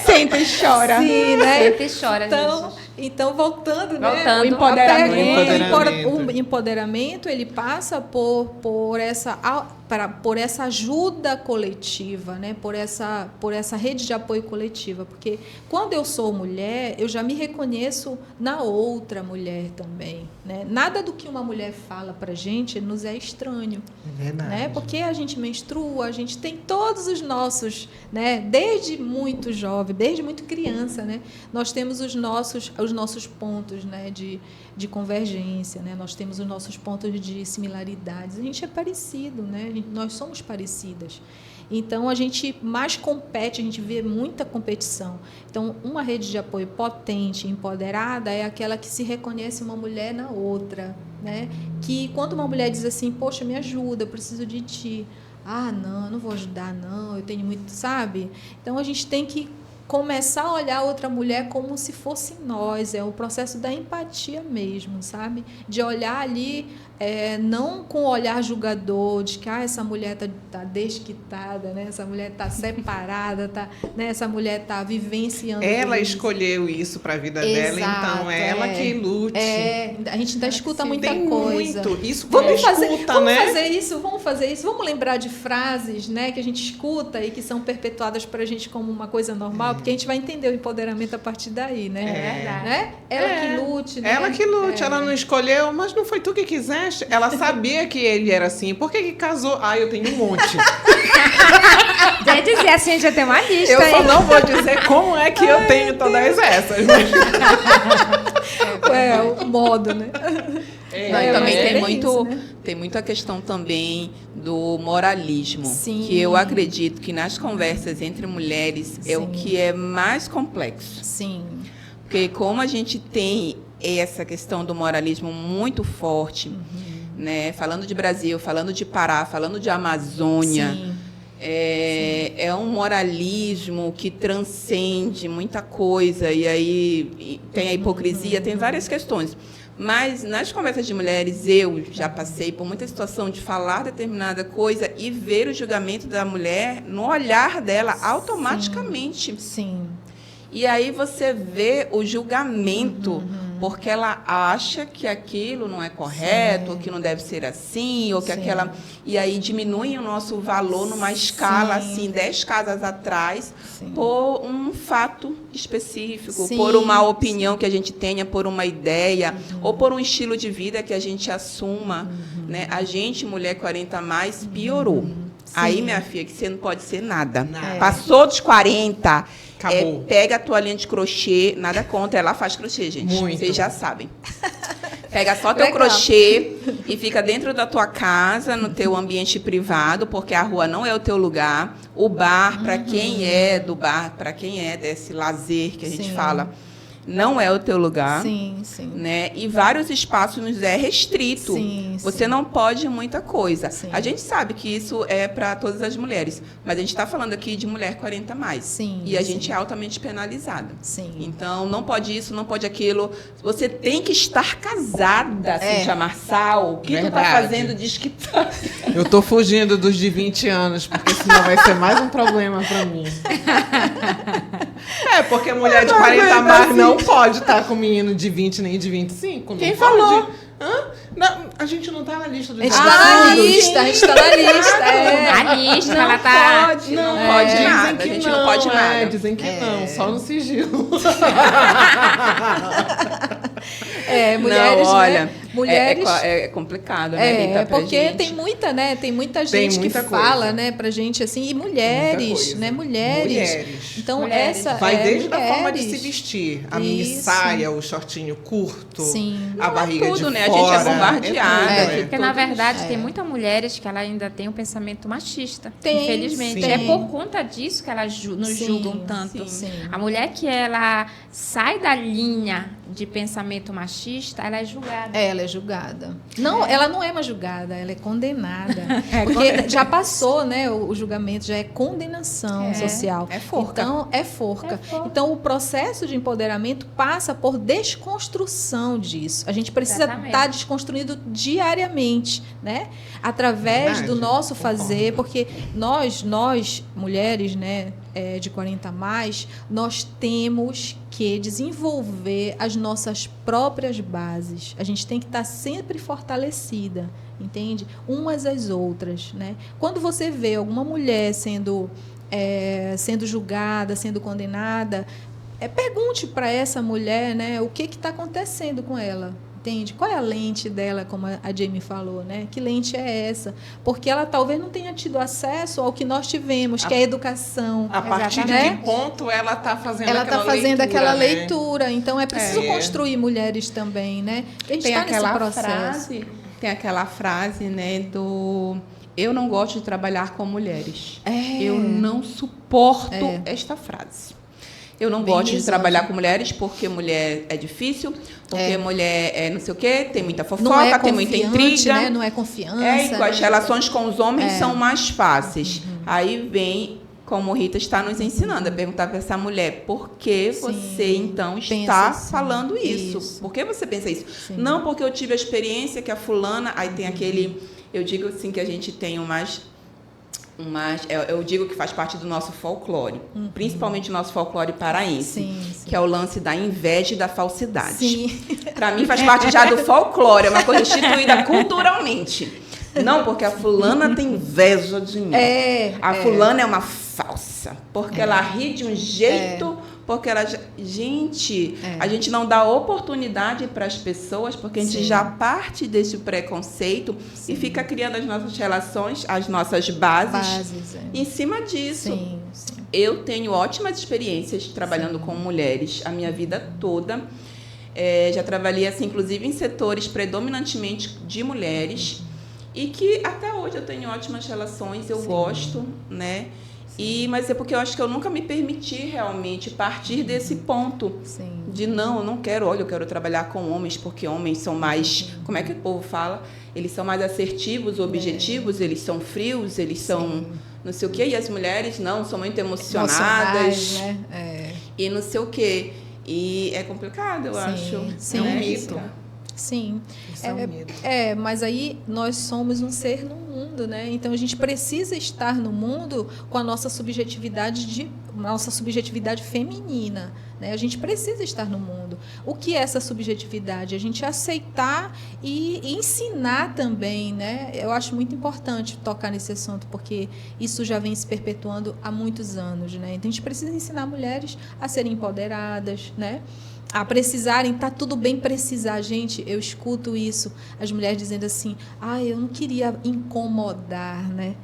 Senta e chora. Sim, né? Sempre chora, Então, gente. então voltando, né? Voltando. O empoderamento, Empoderamento. o empoderamento, ele passa por essa ajuda coletiva, né? Por essa rede de apoio coletiva, porque quando eu sou mulher, eu já me reconheço na outra mulher também, né? Nada do que uma mulher fala pra gente nos é estranho. É verdade. Né? Porque a gente menstrua, a gente tem todos os nossos, né? Desde muito jovem, desde muito criança, né? Nós temos os nossos pontos, né? de convergência, né? Nós temos os nossos pontos de similaridades. A gente é parecido, né? Nós somos parecidas. Então, a gente mais compete, a gente vê muita competição. Então, uma rede de apoio potente, empoderada, é aquela que se reconhece uma mulher na outra, né? Que quando uma mulher diz assim, poxa, me ajuda, eu preciso de ti. Ah, não, eu não vou ajudar, não, eu tenho muito, sabe? Então, a gente tem que começar a olhar outra mulher como se fosse nós, é o processo da empatia mesmo, sabe? De olhar ali, não com o olhar julgador, de que essa mulher tá desquitada, né? Essa mulher tá separada, né? Essa mulher tá vivenciando. Ela isso. escolheu isso para a vida Exato, dela, então é ela que lute. A gente ainda escuta muita Tem coisa. muito. Isso Vamos fazer né? vamos fazer isso, vamos lembrar de frases, né, que a gente escuta e que são perpetuadas para a gente como uma coisa normal, porque a gente vai entender o empoderamento a partir daí, né? É verdade. Né? Ela que lute, né? Ela que lute, ela não escolheu, mas não foi tu que quiseste. Ela sabia que ele era assim. Por que casou? Ah, eu tenho um monte. Já dizer assim, já tem uma lista Eu só aí. não vou dizer como é que eu tenho todas essas. Mas... o modo, né? Não, e também mas é tem bem isso, né? tem muita questão também do moralismo, Sim. que eu acredito que nas conversas entre mulheres é o Sim. que é mais complexo. Sim. Porque como a gente tem essa questão do moralismo muito forte, né? Falando de Brasil, falando de Pará, falando de Amazônia, Sim. é um moralismo que transcende muita coisa, e aí tem a hipocrisia, tem várias questões. Mas nas conversas de mulheres, eu já passei por muita situação de falar determinada coisa e ver o julgamento da mulher no olhar dela automaticamente. Sim. E aí você vê o julgamento, porque ela acha que aquilo não é correto, ou que não deve ser assim, ou que Sim. aquela... E aí diminui o nosso valor numa escala, Sim. assim, 10 casas atrás, Sim. por um fato específico, Sim. por uma opinião que a gente tenha, por uma ideia, ou por um estilo de vida que a gente assuma. Né? A gente, mulher 40 a mais, piorou. Aí, minha filha, que você não pode ser nada. Passou dos 40... Acabou. Pega a toalhinha de crochê, nada contra, ela faz crochê, gente. Muito. Vocês já sabem. Pega só teu Legal. crochê e fica dentro da tua casa, no teu ambiente privado, porque a rua não é o teu lugar. O bar, para quem é do bar, para quem é desse lazer que a gente Sim. fala, não é o teu lugar. Sim, sim. Né? E vários espaços nos é restrito. Sim, Você sim. não pode muita coisa. Sim. A gente sabe que isso é para todas as mulheres, mas a gente está falando aqui de mulher 40 a mais. Sim, E a sim. gente é altamente penalizada. Sim. Então, não pode isso, não pode aquilo. Você tem que estar casada, Cíntia Marçal. O que tu tá Verdade. fazendo diz que tá. Eu tô fugindo dos de 20 anos, porque senão vai ser mais um problema pra mim. Porque mulher de 40 a mais não pode estar com menino de 20 nem de 25. Quem não falou? Pode. Hã? Não, a gente não tá na lista dos A gente está na absurdos. lista, a gente está na lista. A lista, ela tá... Pode, não É, pode dizem nada. que A gente não pode nada. Dizem que não, só no sigilo. Mulheres, não, olha, né? Mulheres... É complicado, né, Rita, pra porque gente. tem muita, né? Tem muita Tem gente muita que coisa. fala, né, pra gente assim, e mulheres, né? Mulheres. Então, Mulheres. essa Vai desde a mulheres. forma de se vestir. A mini Isso. saia, o shortinho curto, Sim. a barriga tudo, de né? A fora. gente é bombardeada. É tudo, Porque, na verdade, É. tem muitas mulheres que ela ainda tem um pensamento machista. Tem, infelizmente. sim. É por conta disso que elas nos Sim, julgam tanto. sim. A mulher que ela sai da linha de pensamento machista, ela é julgada. Ela é julgada. Não, ela não é mais julgada, ela é condenada. Porque já passou, né? O julgamento já é condenação social. É forca. Então, é forca. Então, o processo de empoderamento passa por desconstrução disso. A gente precisa Exatamente. estar desconstruindo diariamente, né? Através Verdade, do nosso concordo. fazer, porque nós mulheres, né, de 40 a mais, nós temos que desenvolver as nossas próprias bases. A gente tem que estar sempre fortalecida, entende? Umas às outras, né? Quando você vê alguma mulher sendo julgada, sendo condenada, pergunte para essa mulher, né, o que está acontecendo com ela. Entende? Qual é a lente dela, como a Jamie falou, né? Que lente é essa? Porque ela talvez não tenha tido acesso ao que nós tivemos, que é a educação. A partir de Exatamente. que ponto ela está fazendo Ela aquela está fazendo leitura, aquela né? leitura. Então, é preciso É. construir mulheres também, né? A gente Tem está nesse aquela processo. tem aquela frase, né, do eu não gosto de trabalhar com mulheres. Eu não suporto esta frase. Eu não Bem gosto de misógino. trabalhar com mulheres porque mulher é difícil, porque mulher é não sei o quê, tem muita Não fofoca, é tem muita confiante, intriga. né? Não é confiança. E com as né? relações com os homens são mais fáceis. Aí vem, como Rita está nos ensinando, a perguntar para essa mulher, por que Sim, você, então, pensa está assim, falando isso? isso. Por que você pensa isso? Sim. Não porque eu tive a experiência que a fulana... Aí tem aquele... Eu digo assim que a gente tem eu digo que faz parte do nosso folclore, principalmente o nosso folclore paraense, Sim, sim. que é o lance da inveja e da falsidade. Sim. Para mim faz parte já do folclore, é uma coisa instituída culturalmente. Não, porque a fulana tem inveja de mim. A fulana é uma falsa, porque ela ri de um jeito, porque ela... Gente, a gente não dá oportunidade para as pessoas, porque a gente já parte desse preconceito e fica criando as nossas relações, as nossas bases em cima disso. Sim, sim. Eu tenho ótimas experiências trabalhando com mulheres a minha vida toda. Já trabalhei, assim, inclusive, em setores predominantemente de mulheres e que até hoje eu tenho ótimas relações, eu gosto, né? Mas é porque eu acho que eu nunca me permiti realmente partir desse ponto de eu não quero, eu quero trabalhar com homens, porque homens são mais, como é que o povo fala? Eles são mais assertivos, objetivos, eles são frios, eles são não sei o quê, e as mulheres não, são muito emocionadas, né? e não sei o quê. E é complicado, eu acho. Sim, É um né, mito. Rita? Sim. Isso é um medo. Mas aí nós somos um ser no mundo, né? Então a gente precisa estar no mundo com a nossa subjetividade feminina, né? A gente precisa estar no mundo. O que é essa subjetividade? A gente aceitar e ensinar também, né? Eu acho muito importante tocar nesse assunto, porque isso já vem se perpetuando há muitos anos, né? Então a gente precisa ensinar mulheres a serem empoderadas, né? A precisarem, tá tudo bem precisar. Gente, eu escuto isso, as mulheres dizendo assim, eu não queria incomodar, né?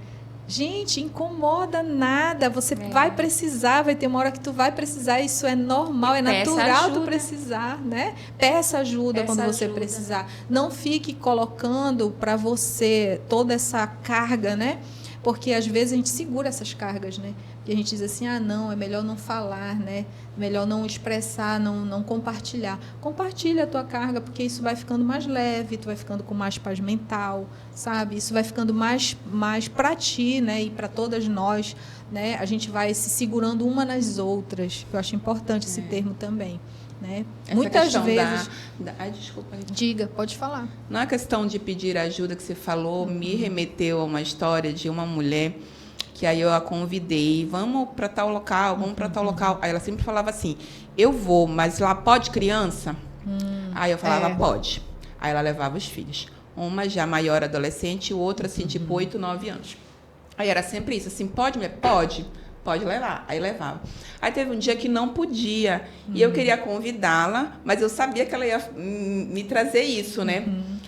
Gente, incomoda nada, você vai precisar, vai ter uma hora que tu vai precisar, isso é normal, é natural tu precisar, né? Peça ajuda quando você precisar. Não fique colocando para você toda essa carga, né? Porque às vezes a gente segura essas cargas, né? E a gente diz assim, não, é melhor não falar, né? Melhor não expressar, não compartilhar. Compartilha a tua carga, porque isso vai ficando mais leve, tu vai ficando com mais paz mental, sabe? Isso vai ficando mais para ti, né? E para todas nós, né? A gente vai se segurando uma nas outras. Eu acho importante esse termo também, né? Essa Muitas vezes... desculpa. Diga, pode falar. Não é questão de pedir ajuda que você falou, me remeteu a uma história de uma mulher que aí eu a convidei, vamos para tal local, vamos para tal local. Aí ela sempre falava assim, eu vou, mas lá pode criança? Aí eu falava, pode. Aí ela levava os filhos. Uma já maior adolescente e outra assim, tipo 8, 9 anos. Aí era sempre isso, assim, pode, mulher? Pode levar. Aí levava. Aí teve um dia que não podia. E eu queria convidá-la, mas eu sabia que ela ia me trazer isso, né?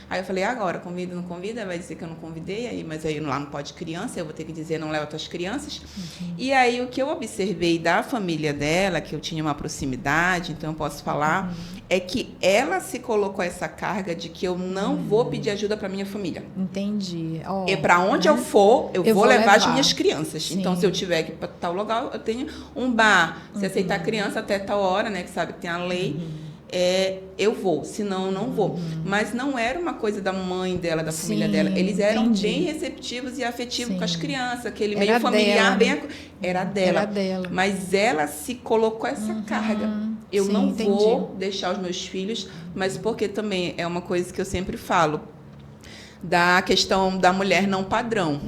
Aí eu falei, agora, convida, não convida? Vai dizer que eu não convidei, aí, mas aí lá não pode criança, eu vou ter que dizer, não leva tuas crianças. E aí, o que eu observei da família dela, que eu tinha uma proximidade, então eu posso falar, é que ela se colocou essa carga de que eu não vou pedir ajuda para minha família. Entendi. E para onde eu for, eu vou levar as minhas crianças. Sim. Então, se eu tiver que ir para tal lugar, eu tenho um bar. Se aceitar a criança até tal hora, né, que sabe que tem a lei, eu vou, senão eu não vou. Mas não era uma coisa da mãe dela, da família dela. Eles eram bem receptivos e afetivos com as crianças, aquele meio familiar bem... Era dela. Mas ela se colocou essa carga. Eu não vou deixar os meus filhos, mas porque também é uma coisa que eu sempre falo, da questão da mulher não padrão.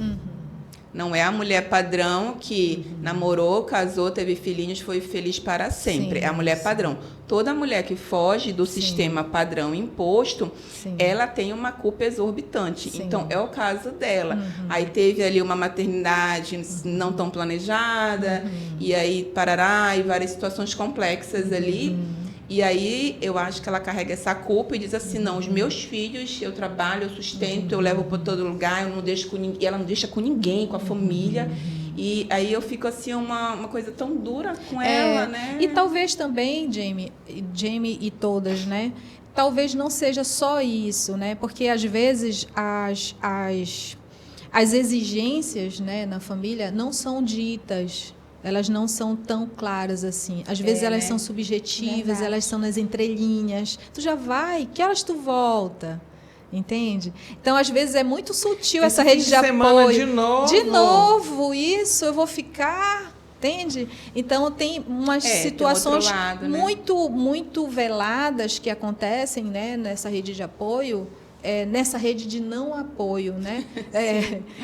Não é a mulher padrão que namorou, casou, teve filhinhos, foi feliz para sempre. É a mulher padrão. Toda mulher que foge do sistema padrão imposto, ela tem uma culpa exorbitante. Então, é o caso dela. Aí teve ali uma maternidade não tão planejada, e aí parará, e várias situações complexas ali. E aí, eu acho que ela carrega essa culpa e diz assim, não, os meus filhos, eu trabalho, eu sustento, eu levo para todo lugar, eu não deixo com ninguém, ela não deixa com ninguém, com a família. E aí eu fico assim, uma coisa tão dura com ela, né? E talvez também, Jamie e todas, né? Talvez não seja só isso, né? Porque às vezes as exigências, né, na família não são ditas. Elas não são tão claras assim. Às vezes elas são subjetivas, elas são nas entrelinhas. Tu já vai? Que horas tu volta? Entende? Então, às vezes, é muito sutil essa rede de apoio. De novo. De novo, isso, eu vou ficar... Entende? Então, tem umas situações tem lado, muito veladas que acontecem, né, nessa rede de apoio, nessa rede de não apoio, né?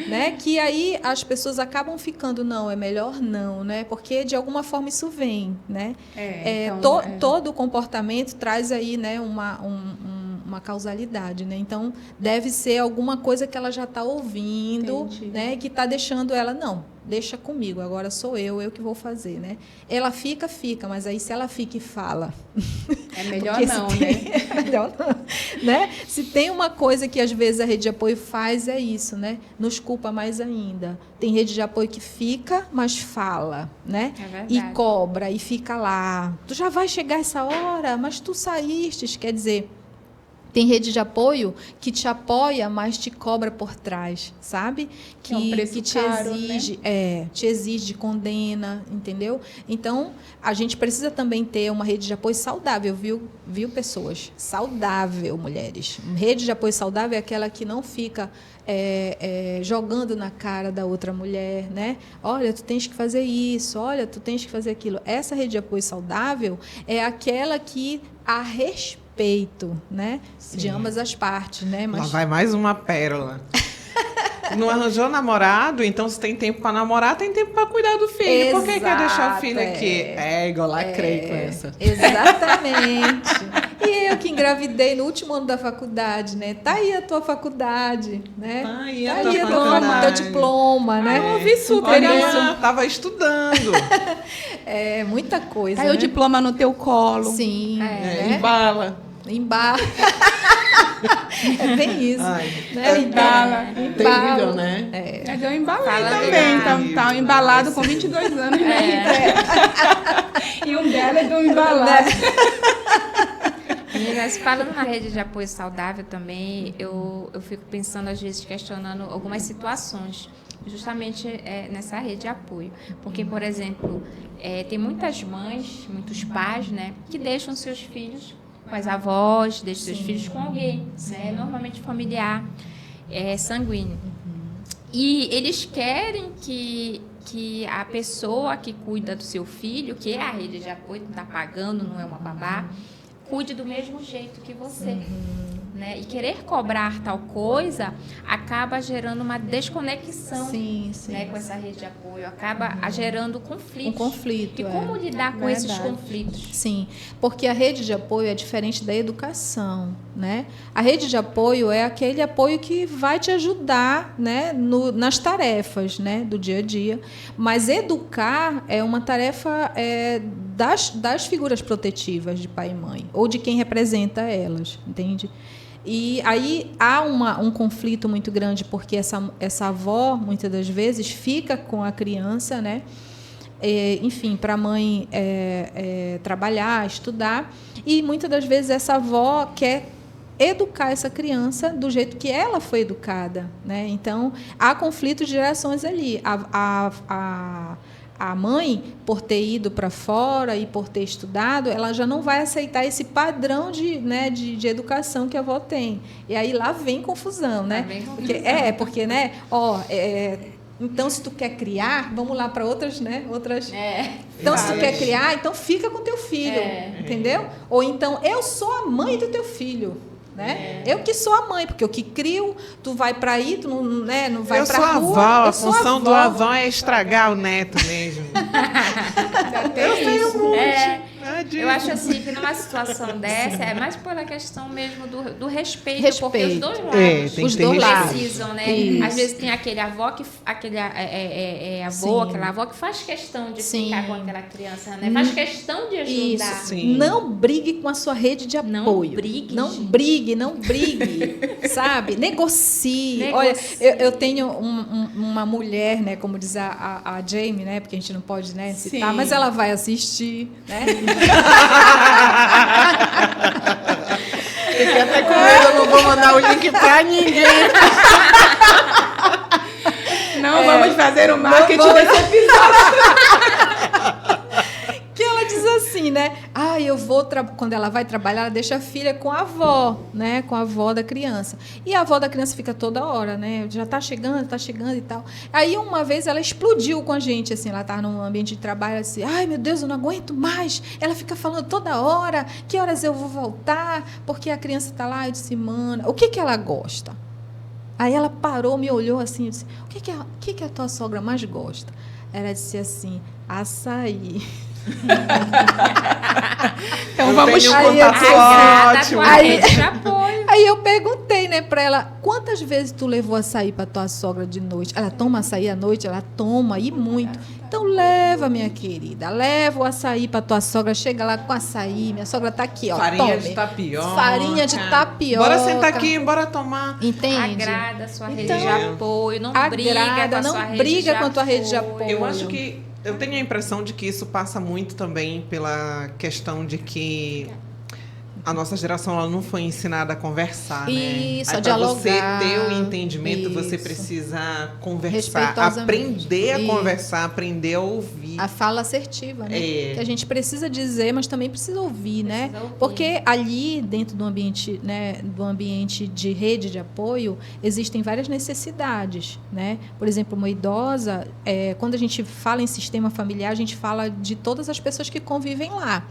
Né? Que aí as pessoas acabam ficando, não, é melhor não, né? Porque de alguma forma isso vem, né? Todo o comportamento traz aí, né, uma causalidade, né? Então deve ser alguma coisa que ela já está ouvindo, né? Que está deixando ela, não, deixa comigo, agora sou eu que vou fazer, né? Ela fica, mas aí se ela fica e fala... É melhor não, né? É melhor não, né? Se tem uma coisa que às vezes a rede de apoio faz, é isso, né? Nos culpa mais ainda. Tem rede de apoio que fica, mas fala, né? É verdade. E cobra, e fica lá. Tu já vai chegar essa hora, mas tu saíste, quer dizer... Tem rede de apoio que te apoia, mas te cobra por trás, sabe? Que é um preço te caro, exige, né? Te exige, condena, entendeu? Então, a gente precisa também ter uma rede de apoio saudável, viu, pessoas? Saudável, mulheres. Rede de apoio saudável é aquela que não fica jogando na cara da outra mulher, né? Olha, tu tens que fazer isso, olha, tu tens que fazer aquilo. Essa rede de apoio saudável é aquela que a respeito, né? Sim. De ambas as partes, né? Mas... Lá vai mais uma pérola. Não arranjou namorado, então se tem tempo para namorar, tem tempo para cuidar do filho. Exato, por que quer deixar o filho aqui? Igual lacrei com essa. Exatamente. E eu que engravidei no último ano da faculdade, né? Tá aí a tua faculdade, né? Tá aí a tua teu diploma, né? Eu ouvi super Olha isso. lá, tava estudando. É muita coisa, Aí né? o diploma no teu colo. Sim, né? Embala. Embar. É bem isso. Ai, né? embala. Terrível, né? Mas eu embalei Fala também. verdade. Tá embalado com 22 anos, né? E um dela é do embalado. Meninas, falando na rede de apoio saudável também, eu fico pensando, às vezes, questionando algumas situações, justamente nessa rede de apoio. Porque, por exemplo, tem muitas mães, muitos pais, né, que deixam seus filhos com as avós, deixam seus filhos com alguém, né, normalmente familiar, sanguíneo. E eles querem que a pessoa que cuida do seu filho, que é a rede de apoio, não está pagando, não é uma babá, cuide do mesmo jeito que você. Né? E querer cobrar tal coisa acaba gerando uma desconexão, Sim. né, com essa rede de apoio, acaba gerando conflitos. Um conflito. E como lidar com esses Verdade. conflitos? Sim, porque a rede de apoio é diferente da educação, né? A rede de apoio é aquele apoio que vai te ajudar, né, nas tarefas, né, do dia a dia. Mas educar é uma tarefa das figuras protetivas de pai e mãe, ou de quem representa elas, entende? E aí há um conflito muito grande, porque essa avó, muitas das vezes, fica com a criança, né? Enfim, para a mãe trabalhar, estudar, e muitas das vezes essa avó quer educar essa criança do jeito que ela foi educada, né? Então, há conflito de gerações ali. A mãe, por ter ido para fora e por ter estudado, ela já não vai aceitar esse padrão de educação que a avó tem. E aí lá vem confusão, né? Porque, né? Então, se tu quer criar, vamos lá para outras, né? Então, se tu quer criar, então fica com teu filho, entendeu? Ou então, eu sou a mãe do teu filho. Né? Eu que sou a mãe, porque eu que crio, tu vai para aí, tu não vai para a rua. A função do avó é estragar o neto mesmo. Eu tenho um monte. Eu acho assim que numa situação dessa é mais pela questão mesmo do respeito, porque os dois lados os dois lados precisam, né? Isso. Às vezes tem aquele avó aquela avó que faz questão de ficar com aquela criança, né? Faz questão de ajudar. Isso. Não brigue com a sua rede de apoio. Não brigue, sabe? Negocie. Olha, eu tenho uma mulher, né? Como diz a Jamie, né? Porque a gente não pode, né, citar, mas ela vai assistir, né? Fiquei até com medo, eu não vou mandar o link pra ninguém. Não vamos fazer o marketing desse episódio. Que ela diz assim, né? Eu vou quando ela vai trabalhar, ela deixa a filha com a avó, né? Com a avó da criança. E a avó da criança fica toda hora, né? Já tá chegando e tal. Aí uma vez ela explodiu com a gente, assim, ela tá num ambiente de trabalho, assim, meu Deus, eu não aguento mais. Ela fica falando toda hora, que horas eu vou voltar, porque a criança tá lá. Eu disse, mana, o que ela gosta? Aí ela parou, me olhou assim, e disse, o que a tua sogra mais gosta? Ela disse assim, açaí. Então vamos ótimo. Aí eu perguntei, né, para ela, quantas vezes tu levou açaí para tua sogra de noite? Ela toma açaí à noite? Ela toma, e muito. Então leva, minha querida, leva o açaí para tua sogra, chega lá com açaí, minha sogra tá aqui, ó. Farinha de tapioca. Farinha de tapioca. Bora sentar aqui, bora tomar. Entende? Agrada a sua rede de apoio, não briga com a tua rede de apoio. Eu acho que eu tenho a impressão de que isso passa muito também pela questão de que a nossa geração ela não foi ensinada a conversar, isso, né? a dialogar. Para você ter o entendimento, você precisa conversar, aprender a conversar, aprender a ouvir. A fala assertiva, né? Que a gente precisa dizer, mas também precisa ouvir, né? Porque ali, dentro do ambiente, né, do ambiente de rede de apoio, existem várias necessidades, né? Por exemplo, uma idosa, quando a gente fala em sistema familiar, a gente fala de todas as pessoas que convivem lá.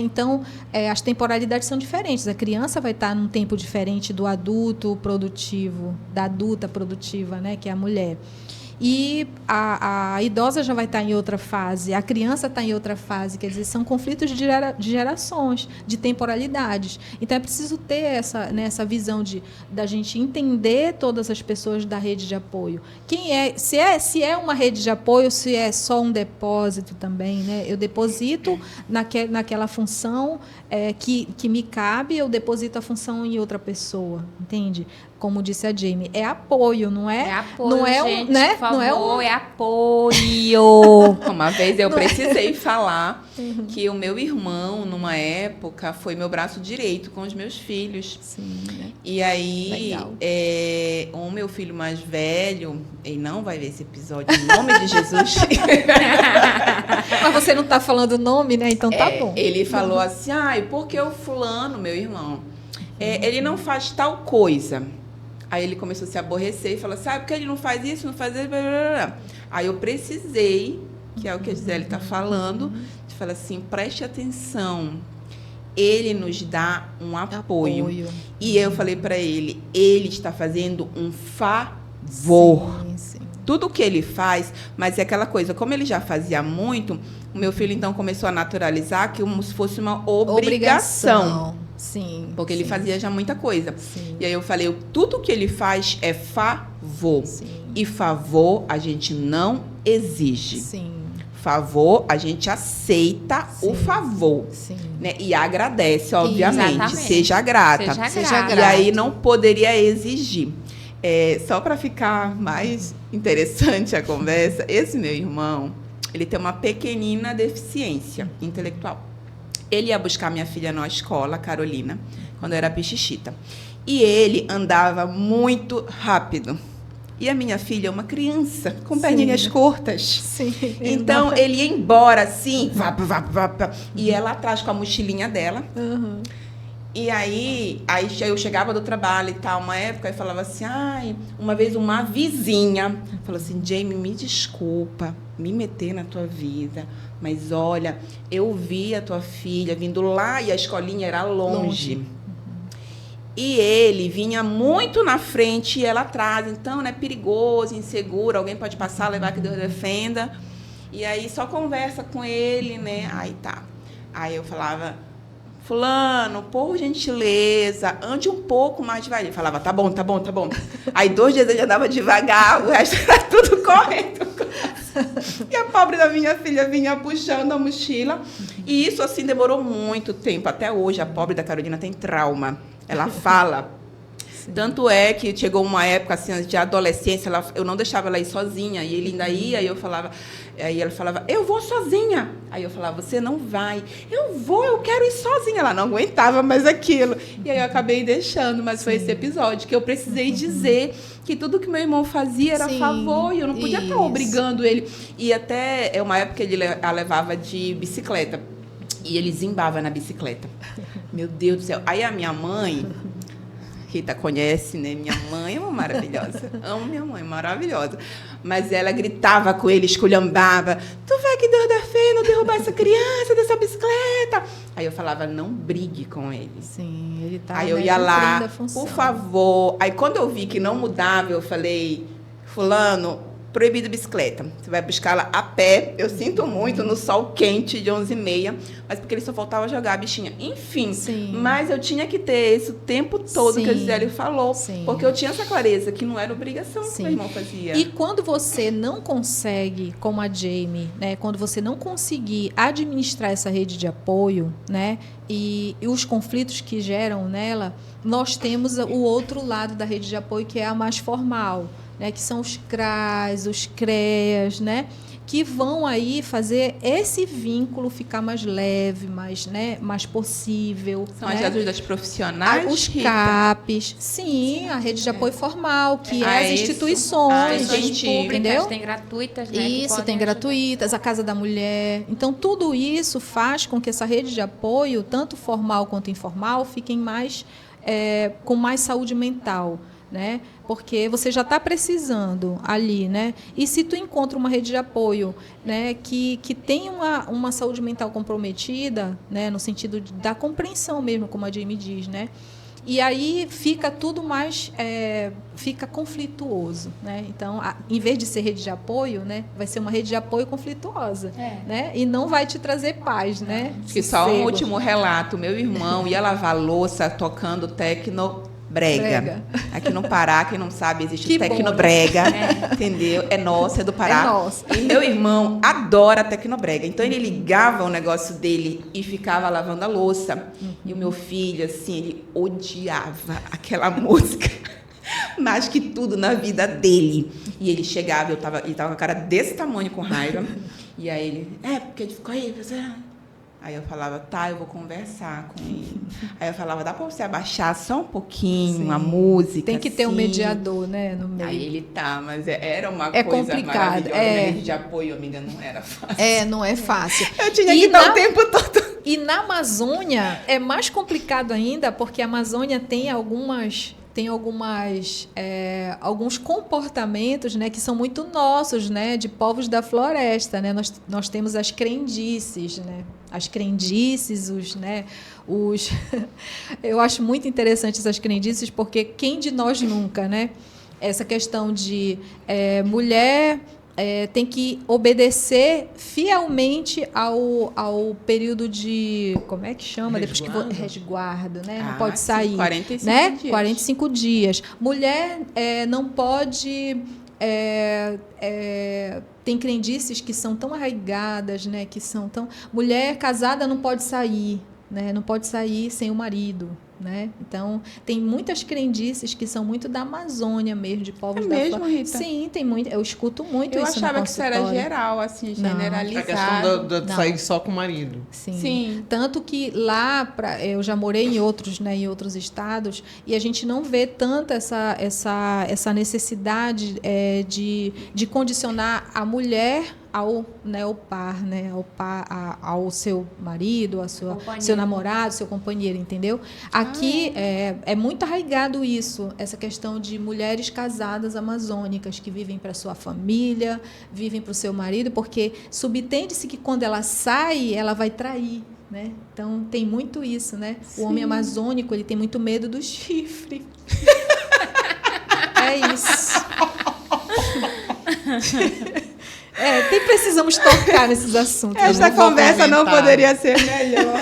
Então, as temporalidades são diferentes. A criança vai estar num tempo diferente do adulto produtivo, da adulta produtiva, né, que é a mulher. E a idosa já vai estar em outra fase, a criança está em outra fase, quer dizer, são conflitos de gerações, de temporalidades. Então, é preciso ter essa visão da gente entender todas as pessoas da rede de apoio. Se é uma rede de apoio, se é só um depósito também, né? Eu deposito naquela função que me cabe, eu deposito a função em outra pessoa, entende? Como disse a Jamie, é apoio, não é? É apoio, não é gente, né? por favor, não é apoio. Uma vez eu precisei falar que o meu irmão, numa época, foi meu braço direito com os meus filhos. Sim, né? E aí, o meu filho mais velho, ele não vai ver esse episódio, em nome de Jesus. Mas você não está falando o nome, né? Então tá bom. Ele falou assim, porque o fulano, meu irmão, ele não faz tal coisa. Aí ele começou a se aborrecer e falou, sabe por que ele não faz isso, não faz isso, blá, blá, blá. Aí eu precisei, que é o que a Gisele está falando, de falar assim, preste atenção, ele nos dá um apoio. E eu falei para ele está fazendo um favor. Sim. Tudo que ele faz, mas é aquela coisa, como ele já fazia muito, o meu filho então começou a naturalizar que como se fosse uma obrigação. Sim. Porque ele fazia já muita coisa. Sim. E aí eu falei, tudo que ele faz é favor. Sim. E favor a gente não exige. Sim. Favor, a gente aceita o favor. Sim. Né? E agradece, obviamente. Exatamente. Seja grata. Seja grata. E aí não poderia exigir. Só para ficar mais interessante a conversa, esse meu irmão, ele tem uma pequenina deficiência intelectual. Ele ia buscar minha filha na escola, Carolina, quando eu era pichichita. E ele andava muito rápido. E a minha filha é uma criança, com perninhas curtas. Sim. Então, ele ia embora assim, e ela atrás com a mochilinha dela. Uhum. E aí eu chegava do trabalho e tal, uma época, e falava assim, uma vez uma vizinha falou assim, Jamie, me desculpa me meter na tua vida, mas olha, eu vi a tua filha vindo lá e a escolinha era longe. E ele vinha muito na frente e ela atrás, então, né, perigoso, inseguro, alguém pode passar, levar que Deus defenda. E aí só conversa com ele, né? Aí tá. Aí eu falava, fulano, por gentileza, ande um pouco mais devagar. Ele falava, tá bom. Aí 2 dias ele andava devagar, o resto era tudo correndo. E a pobre da minha filha vinha puxando a mochila. E isso, assim, demorou muito tempo. Até hoje, a pobre da Carolina tem trauma. Ela fala. Sim. Tanto é que chegou uma época assim, de adolescência, eu não deixava ela ir sozinha. E ele ainda ia, e eu falava... Aí ela falava, eu vou sozinha. Aí eu falava, você não vai. Eu vou, eu quero ir sozinha. Ela não aguentava mais aquilo. E aí eu acabei deixando, mas foi esse episódio que eu precisei dizer que tudo que meu irmão fazia era a favor, e eu não podia estar obrigando ele. E até uma época ele a levava de bicicleta. E ele zimbava na bicicleta. Meu Deus do céu. Aí a minha mãe, Rita conhece, né? Minha mãe é uma maravilhosa. Amo minha mãe, maravilhosa. Mas ela gritava com ele, esculhambava. Tu vai que Deus defenda derrubar essa criança dessa bicicleta. Aí eu falava, não brigue com ele. Sim, ele tá. Aí eu ia lá, por favor. Aí quando eu vi que não mudava, eu falei, fulano, proibido bicicleta. Você vai buscá-la a pé. Eu sinto muito no sol quente de 11h30, mas porque ele só faltava jogar a bichinha. Enfim, mas eu tinha que ter isso o tempo todo que a Gisele falou, porque eu tinha essa clareza que não era obrigação que meu irmão fazia. E quando você não consegue, como a Jamie, né, quando você não conseguir administrar essa rede de apoio, né, e os conflitos que geram nela, nós temos o outro lado da rede de apoio, que é a mais formal, né, que são os CRAs, os CREAs, né, que vão aí fazer esse vínculo ficar mais leve, mais possível. São as ajudas profissionais, os CAPs, a rede de apoio formal, que é as instituições públicas, tem gratuitas, né? Isso, tem gratuitas, a Casa da Mulher. Então, tudo isso faz com que essa rede de apoio, tanto formal quanto informal, fiquem mais, com mais saúde mental, né? Porque você já está precisando ali, né? E se tu encontra uma rede de apoio, né, que tem uma saúde mental comprometida, né, no sentido da compreensão mesmo, como a Jamie diz, né? E aí fica tudo mais, fica conflituoso, né? Então, em vez de ser rede de apoio, né, vai ser uma rede de apoio conflituosa, né? E não vai te trazer paz, né? Que só um último relato, meu irmão ia lavar louça tocando tecno brega. Aqui no Pará, quem não sabe, existe o tecnobrega, entendeu? É nosso, é do Pará. É nosso. E meu irmão adora tecnobrega. Então, ele ligava o negócio dele e ficava lavando a louça. E o meu filho, assim, ele odiava aquela música mais que tudo na vida dele. E ele chegava, ele tava com a cara desse tamanho, com raiva. E aí ele, porque ele ficou aí, você... Aí eu falava, tá, eu vou conversar com ele. Aí eu falava, dá pra você abaixar só um pouquinho a música? Tem que ter um mediador, né, no meio. Aí ele mas era uma coisa complicado. maravilhosa. Rede de apoio, amiga, não era fácil. Não é fácil. Eu tinha que dar o tempo todo. E na Amazônia é mais complicado ainda, porque a Amazônia tem alguns comportamentos, né, que são muito nossos, né, de povos da floresta, né? Nós temos as crendices, né? As crendices, eu acho muito interessante essas crendices, porque quem de nós nunca, né? Essa questão de mulher tem que obedecer fielmente ao período de... Como é que chama? Resguardo. Depois que resguardo, né? Não pode sair. 45 né? dias. 45 dias. Mulher não pode tem crendices que são tão arraigadas, né? Que são tão... Mulher casada não pode sair, né? Não pode sair sem o marido, né? Então, tem muitas crendices que são muito da Amazônia mesmo, de povos da mesmo, Rita? Sim, tem muito. Eu escuto muito Eu isso no achava que isso era consultório. geral, assim, Não. A generalizado. questão de Não. sair só com o marido. Sim. Tanto que lá, eu já morei em outros, né, em outros estados, e a gente não vê tanto essa necessidade de condicionar a mulher ao par, né, ao seu marido, seu namorado, seu companheiro, entendeu? Aqui é muito arraigado isso, essa questão de mulheres casadas amazônicas que vivem para sua família, vivem para o seu marido, porque subtende-se que quando ela sai, ela vai trair, né? Então tem muito isso, né? Sim. O homem amazônico, ele tem muito medo do chifre. É isso. Precisamos tocar nesses assuntos. Esta não vou conversa não comentar. poderia ser melhor.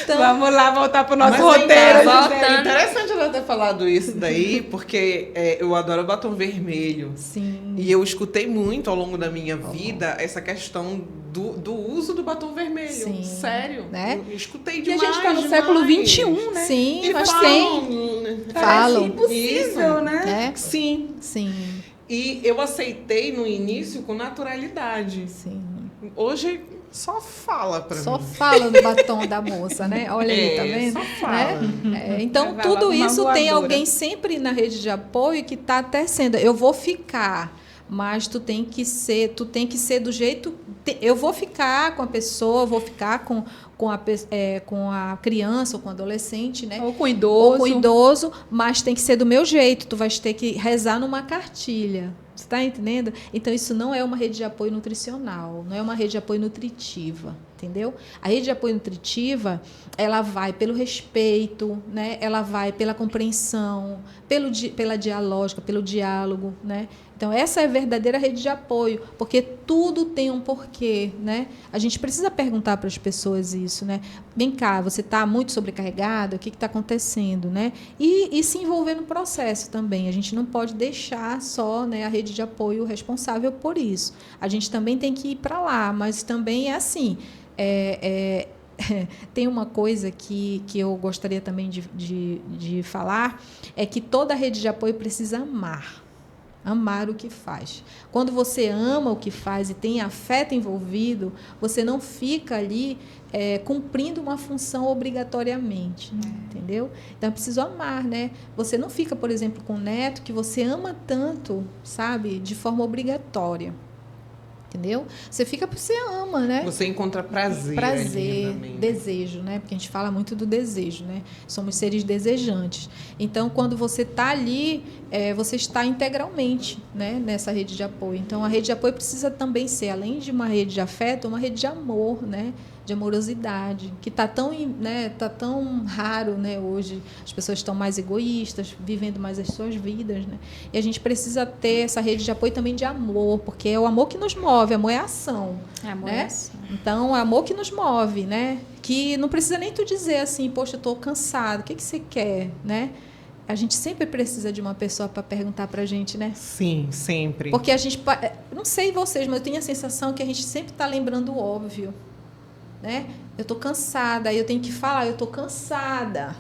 Então, Vamos lá, voltar para o nosso Mas roteiro. é Voltando. interessante ela ter falado isso daí, porque eu adoro batom vermelho. sim. E eu escutei muito ao longo da minha vida essa questão do uso do batom vermelho. Sim. Sério. Né? Eu escutei E a demais. gente está no demais. século XXI, né? Sim, E mas falam, tem. né? Falam. Impossível, Isso. né? Sim. Sim, E eu aceitei no início com naturalidade. sim. Hoje só fala pra Só mim. fala do batom da moça, né? Olha aí, tá vendo? Só fala. Então, Vai tudo lá, uma isso tem voadora. alguém sempre na rede de apoio que está tecendo. Eu vou ficar, mas tu tem que ser do jeito... Eu vou ficar com a pessoa, vou ficar com a criança ou com o adolescente, né? Ou com idoso. Ou com idoso, mas tem que ser do meu jeito. Tu vais ter que rezar numa cartilha. Você está entendendo? Então, isso não é uma rede de apoio nutricional, não é uma rede de apoio nutritiva, entendeu? A rede de apoio nutritiva, ela vai pelo respeito, né? Ela vai pela compreensão, pela dialógica, pelo diálogo, né? Então, essa é a verdadeira rede de apoio, porque tudo tem um porquê, né? A gente precisa perguntar para as pessoas isso, né? Vem cá, você está muito sobrecarregado? O que está acontecendo, né? E se envolver no processo também. A gente não pode deixar só, né, a rede de apoio responsável por isso. A gente também tem que ir para lá, mas também é assim... Tem uma coisa que eu gostaria também de falar, é que toda rede de apoio precisa amar o que faz. Quando você ama o que faz e tem afeto envolvido, você não fica ali cumprindo uma função obrigatoriamente, entendeu? Então, é preciso amar, né? Você não fica, por exemplo, com um neto que você ama tanto, sabe, de forma obrigatória. Entendeu? Você fica porque você ama, né? Você encontra prazer. Prazer, ali, desejo, né? Porque a gente fala muito do desejo, né? Somos seres desejantes. Então, quando você está ali, você está integralmente, né, nessa rede de apoio. Então, a rede de apoio precisa também ser, além de uma rede de afeto, uma rede de amor, né? De amorosidade, que está tão raro, né, hoje. As pessoas estão mais egoístas, vivendo mais as suas vidas, né? E a gente precisa ter essa rede de apoio também de amor, porque é o amor que nos move, amor é ação. Amor né? é ação. Então, é amor que nos move, né? Que não precisa nem tu dizer assim, poxa, eu estou cansado, o que você quer, né? A gente sempre precisa de uma pessoa para perguntar para a gente, né? Sim, sempre. Porque a gente, não sei vocês, mas eu tenho a sensação que a gente sempre está lembrando o óbvio, né? Eu estou cansada, aí eu tenho que falar, eu estou cansada.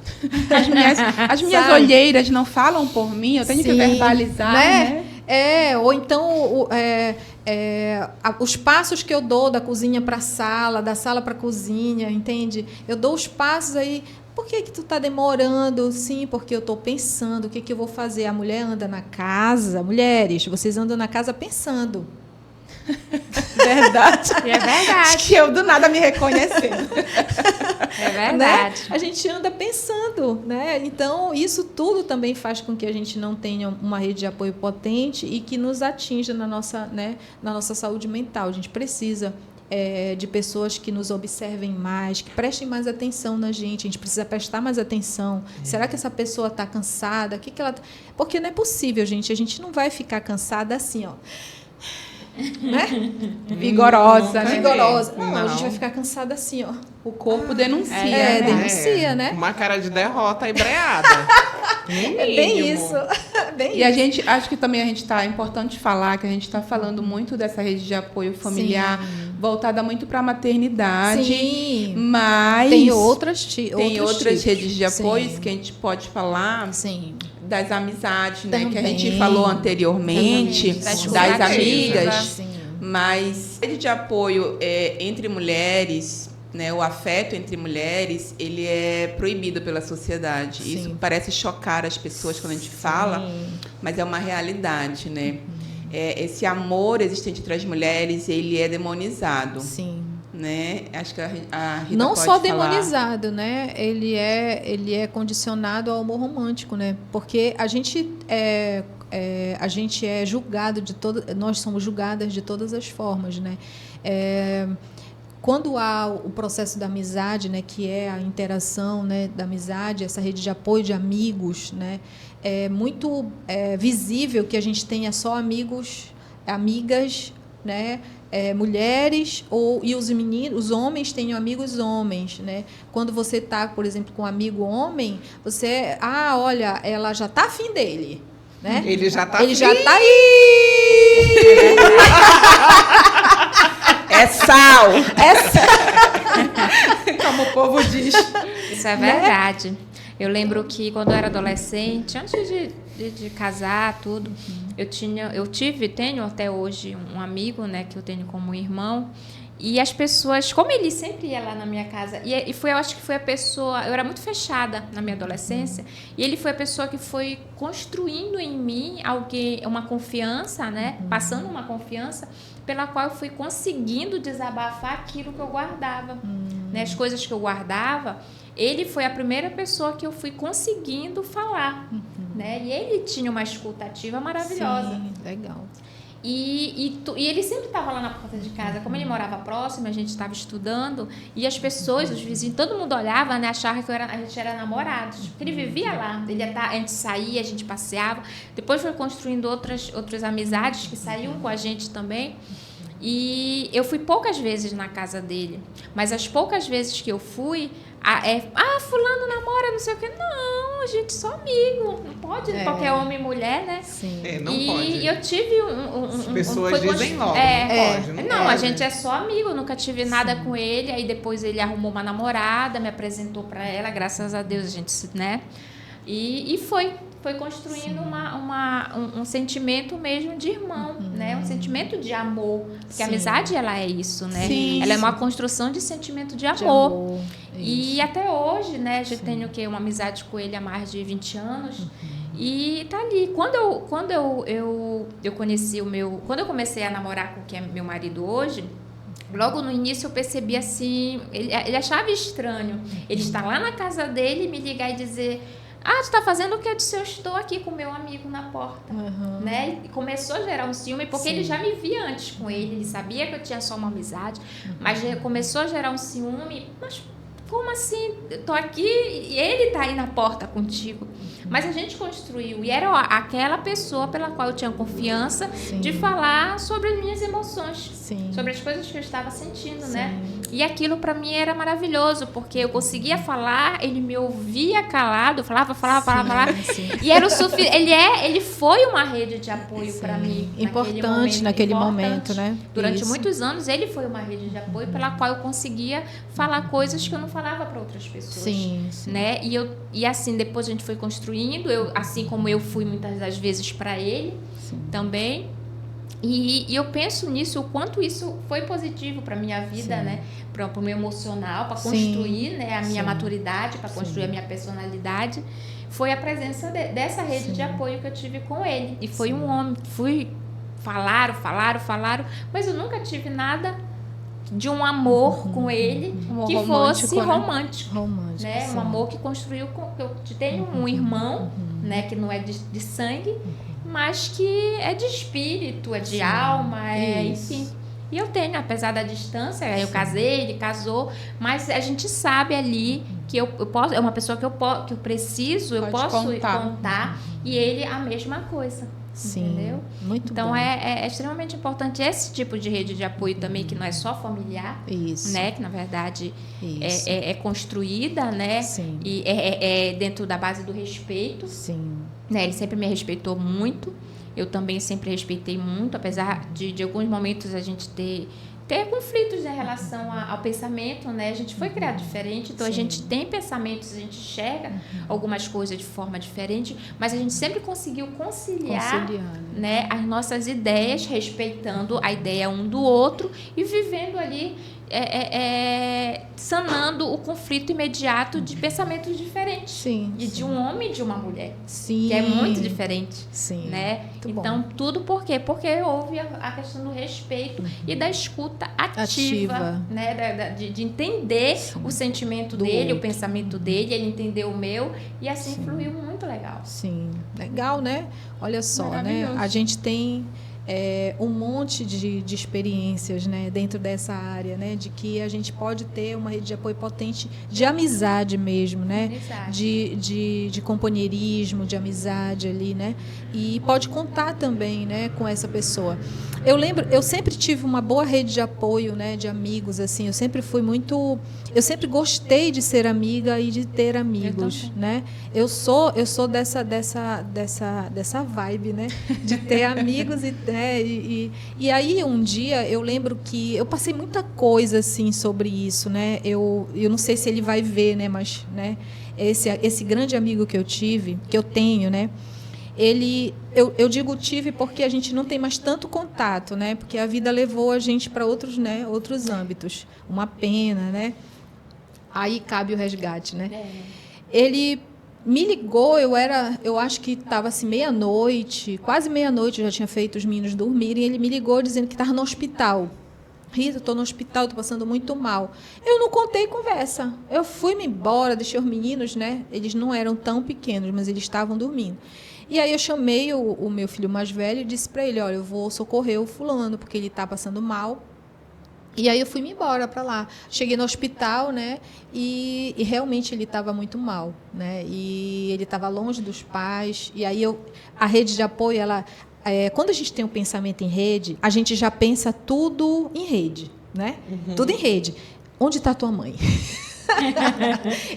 As minhas Sabe? olheiras não falam por mim, eu tenho que Sim, verbalizar, né? Ou então os passos que eu dou da cozinha para a sala, da sala para a cozinha, entende? Eu dou os passos aí. Por que tu está demorando? Sim, porque eu estou pensando o que eu vou fazer. A mulher anda na casa, mulheres, vocês andam na casa pensando. Verdade. E é verdade. Acho que eu do nada me reconhecendo. É verdade. Né? A gente anda pensando, né? Então, isso tudo também faz com que a gente não tenha uma rede de apoio potente e que nos atinja na nossa saúde mental. A gente precisa de pessoas que nos observem mais, que prestem mais atenção na gente. A gente precisa prestar mais atenção. Será que essa pessoa está cansada? Porque não é possível, gente. A gente não vai ficar cansada assim, ó. Né? Vigorosa, né? Vigorosa. Não, a Não. gente vai ficar cansada assim, ó. O corpo denuncia. denuncia, né? Com uma cara de derrota embreada. É bem isso. Bem E a gente, acho que também é importante falar que a gente está falando muito dessa rede de apoio familiar, voltada muito para a maternidade. Sim. Mas tem outras redes de apoio que a gente pode falar. Sim. Das amizades, né? Também. Que a gente falou anteriormente, das amigas. Sim. Mas a rede de apoio entre mulheres, né, o afeto entre mulheres, ele é proibido pela sociedade. Sim. Isso parece chocar as pessoas quando a gente fala, mas é uma realidade, né? Esse amor existente entre as mulheres, ele é demonizado. Sim. Né? Acho que a Rita não pode só falar. demonizado, né? Ele é condicionado ao amor romântico, né? Porque a gente é julgado nós somos julgadas de todas as formas, né? Quando há o processo da amizade, né, que é a interação, né, da amizade, essa rede de apoio de amigos, né, é muito visível que a gente tenha só amigos, amigas, né, mulheres e os homens tenham amigos homens, né? Quando você está, por exemplo, com um amigo homem, você, olha, ela já está afim dele, né? Ele já está aí. É sal. Como o povo diz. Isso é verdade. Eu lembro que quando eu era adolescente, antes de casar, tudo, tenho até hoje um amigo, né, que eu tenho como irmão, e as pessoas, como ele sempre ia lá na minha casa, eu acho que foi a pessoa, eu era muito fechada na minha adolescência, e ele foi a pessoa que foi construindo em mim uma confiança, né, passando uma confiança, pela qual eu fui conseguindo desabafar aquilo que eu guardava, né, as coisas que eu guardava. Ele foi a primeira pessoa que eu fui conseguindo falar, né? E ele tinha uma escutativa maravilhosa. Sim, legal. E ele sempre estava lá na porta de casa. Como ele morava próximo, a gente estava estudando, e as pessoas, os vizinhos, todo mundo olhava, né? Achava que a gente era namorados. Porque ele vivia lá. A gente saía, a gente passeava. Depois foi construindo outras amizades que saíam com a gente também. E eu fui poucas vezes na casa dele. Mas as poucas vezes que eu fui... fulano namora, não sei o quê. Não, a gente só amigo. Não pode qualquer homem e mulher, né? Sim. Não pode. E eu tive As pessoas dizem logo, não pode. Não, a gente é só amigo, eu nunca tive nada com ele. Aí depois ele arrumou uma namorada, me apresentou para ela, graças a Deus a gente, né? E foi construindo um sentimento mesmo de irmão, né? Um sentimento de amor. Porque a amizade, ela é isso, né? Sim, ela é uma construção de sentimento de amor. E até hoje, né? Já tenho uma amizade com ele há mais de 20 anos. E tá ali. Quando eu conheci quando eu comecei a namorar com quem é meu marido hoje, logo no início eu percebi assim, ele achava estranho. Ele estar lá na casa dele, me ligar e dizer... tu tá fazendo o que? Eu disse, eu estou aqui com meu amigo na porta, né? E começou a gerar um ciúme, porque ele já me via antes com ele sabia que eu tinha só uma amizade, mas começou a gerar um ciúme, mas como assim? Eu tô aqui e ele tá aí na porta contigo. Mas a gente construiu, e era aquela pessoa pela qual eu tinha confiança de falar sobre as minhas emoções, sobre as coisas que eu estava sentindo, né? E aquilo para mim era maravilhoso, porque eu conseguia falar, ele me ouvia calado, falava. E era o suficiente. Ele foi uma rede de apoio para mim. Importante naquele momento, né? Durante muitos anos, ele foi uma rede de apoio pela qual eu conseguia falar coisas que eu não falava para outras pessoas. Né? E assim, depois a gente foi construindo, assim como eu fui muitas das vezes para ele também. E eu penso nisso, o quanto isso foi positivo para minha vida, né? Para o meu emocional, para construir, né, a minha maturidade, para construir a minha personalidade. Foi a presença dessa rede de apoio que eu tive com ele. E foi um homem. Falaram, mas eu nunca tive nada de um amor com ele que fosse romântico. Né? Um amor que construiu... Eu tenho um irmão, né, que não é de sangue, mas que é de espírito, é de alma, enfim. E eu tenho, apesar da distância, eu casei, ele casou, mas a gente sabe ali que eu posso, é uma pessoa que eu preciso, eu posso contar, e ele a mesma coisa. Sim, entendeu? Muito Então bom. é extremamente importante esse tipo de rede de apoio também, que não é só familiar, Isso. né? Que na verdade Isso. é construída, né? Sim. E é dentro da base do respeito, Sim. né? Ele sempre me respeitou muito, eu também sempre respeitei muito, apesar de alguns momentos a gente ter conflitos em relação ao pensamento, né? A gente foi criado diferente, então a Sim. gente tem pensamentos, a gente enxerga algumas coisas de forma diferente, mas a gente sempre conseguiu conciliar, né, as nossas ideias, respeitando a ideia um do outro e vivendo ali, sanando o conflito imediato de pensamentos diferentes. Sim. E de um homem e de uma mulher, Sim. que é muito diferente. Sim. Né? Muito Então, bom. tudo por quê? Porque houve a questão do respeito e da escuta ativa. Né? De entender o sentimento Do dele, outro. o pensamento dele, ele entender o meu, e assim fluiu muito legal. Sim. Legal, né? Olha só, né? Maravilhoso. A gente tem um monte de experiências, né, dentro dessa área, né, de que a gente pode ter uma rede de apoio potente de amizade mesmo, né, Exato. de companheirismo, de amizade ali, né, e pode contar também, né, com essa pessoa. Eu sempre tive uma boa rede de apoio, né, de amigos, assim, eu sempre gostei de ser amiga e de ter amigos, né, eu sou dessa vibe, né, de ter amigos e aí um dia eu lembro que eu passei muita coisa assim sobre isso, né, eu não sei se ele vai ver, né, mas, né, esse grande amigo que eu tenho, né, eu digo tive porque a gente não tem mais tanto contato, né? Porque a vida levou a gente para outros, né? Outros âmbitos. Uma pena, né? Aí cabe o resgate, né? Ele me ligou, eu acho que estava assim meia-noite, quase meia-noite, eu já tinha feito os meninos dormirem, ele me ligou dizendo que estava no hospital. Rita, estou no hospital, estou passando muito mal. Eu não contei conversa. Eu fui-me embora, deixei os meninos, né? Eles não eram tão pequenos, mas eles estavam dormindo. E aí eu chamei o meu filho mais velho e disse para ele, olha, eu vou socorrer o fulano, porque ele está passando mal. E aí eu fui-me embora para lá. Cheguei no hospital, né? E realmente ele estava muito mal, né? E ele estava longe dos pais. E aí a rede de apoio, quando a gente tem um pensamento em rede, a gente já pensa tudo em rede, né? Tudo em rede. Onde está tua mãe?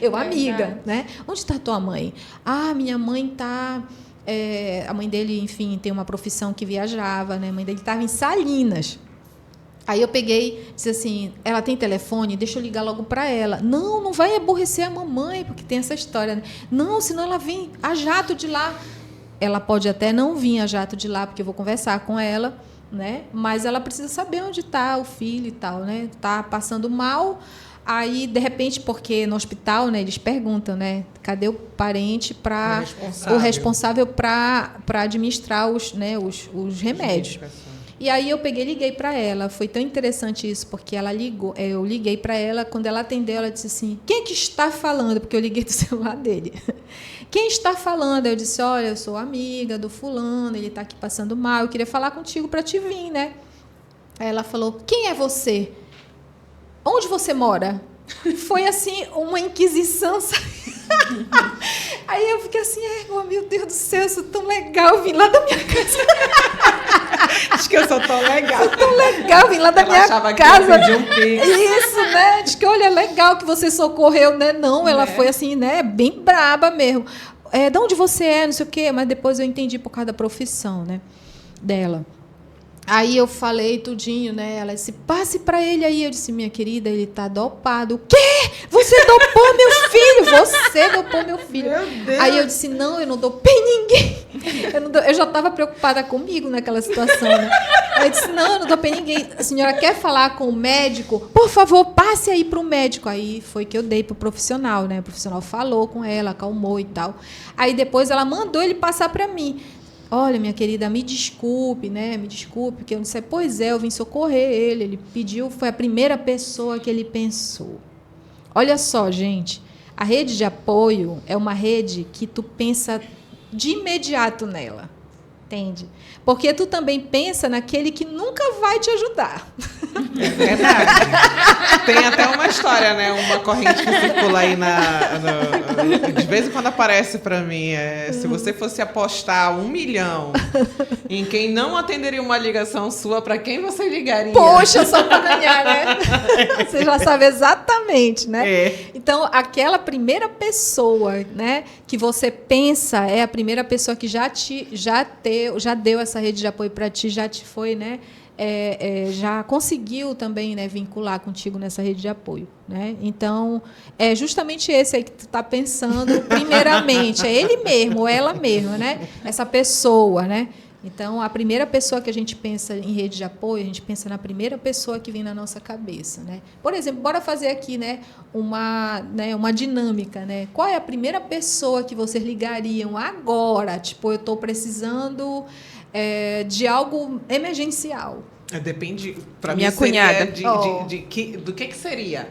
Eu, amiga, né? Onde está tua mãe? Ah, minha mãe está... a mãe dele, enfim, tem uma profissão que viajava, né? A mãe dele estava em Salinas. Aí eu peguei, disse assim, ela tem telefone? Deixa eu ligar logo para ela. Não vai aborrecer a mamãe, porque tem essa história, né? Não, senão ela vem a jato de lá. Ela pode até não vir a jato de lá, porque eu vou conversar com ela, né? Mas ela precisa saber onde está o filho e tal, né? Está passando mal. Aí, de repente, porque no hospital, né, eles perguntam, né, cadê o parente o responsável para administrar os remédios. E aí eu liguei para ela. Foi tão interessante isso, porque ela ligou. Eu liguei para ela, quando ela atendeu, ela disse assim: quem que está falando? Porque eu liguei do celular dele. Quem está falando? Eu disse: olha, eu sou amiga do fulano, ele está aqui passando mal, eu queria falar contigo para te vir, né? Aí ela falou: quem é você? Onde você mora? Foi assim, uma inquisição. Aí eu fiquei assim, meu Deus do céu, eu sou tão legal, vim lá da minha casa. Acho que eu sou tão legal. Sou tão legal, vim lá da minha casa. Isso, né? Diz que, olha, legal que você socorreu, né? Não, ela foi assim, né? Bem braba mesmo. De onde você é, não sei o quê. Mas depois eu entendi por causa da profissão, né? Dela. Aí eu falei tudinho, né? Ela disse, passe para ele aí. Eu disse, minha querida, ele tá dopado. O quê? Você dopou meu filho? Você dopou meu filho. Meu Deus. Aí eu disse, não, eu não dopei ninguém. Eu já estava preocupada comigo naquela situação, né? Aí eu disse, não, eu não dopei ninguém. A senhora quer falar com o médico? Por favor, passe aí para o médico. Aí foi que eu dei para o profissional, né? O profissional falou com ela, acalmou e tal. Aí depois ela mandou ele passar para mim. Olha, minha querida, me desculpe, né? Me desculpe, porque eu disse, pois é, eu vim socorrer ele. Ele pediu, foi a primeira pessoa que ele pensou. Olha só, gente, a rede de apoio é uma rede que tu pensa de imediato nela, entende? Porque tu também pensa naquele que nunca vai te ajudar. É verdade. Tem até uma história, né? Uma corrente que circula aí de vez em quando aparece pra mim. Se você fosse apostar 1 milhão em quem não atenderia uma ligação sua, pra quem você ligaria? Poxa, só pra ganhar, né? Você já sabe exatamente, né? Então, aquela primeira pessoa, né, que você pensa é a primeira pessoa que já deu essa rede de apoio para ti, já te foi, né? Já conseguiu também, né, vincular contigo nessa rede de apoio, né? Então, é justamente esse aí que tu está pensando primeiramente, é ele mesmo, ou ela mesma, né? Essa pessoa, né? Então, a primeira pessoa que a gente pensa em rede de apoio, a gente pensa na primeira pessoa que vem na nossa cabeça, né? Por exemplo, bora fazer aqui, né, uma dinâmica, né? Qual é a primeira pessoa que vocês ligariam agora? Tipo, eu estou precisando de algo emergencial. Depende, para minha mim, cunhada. Do que seria?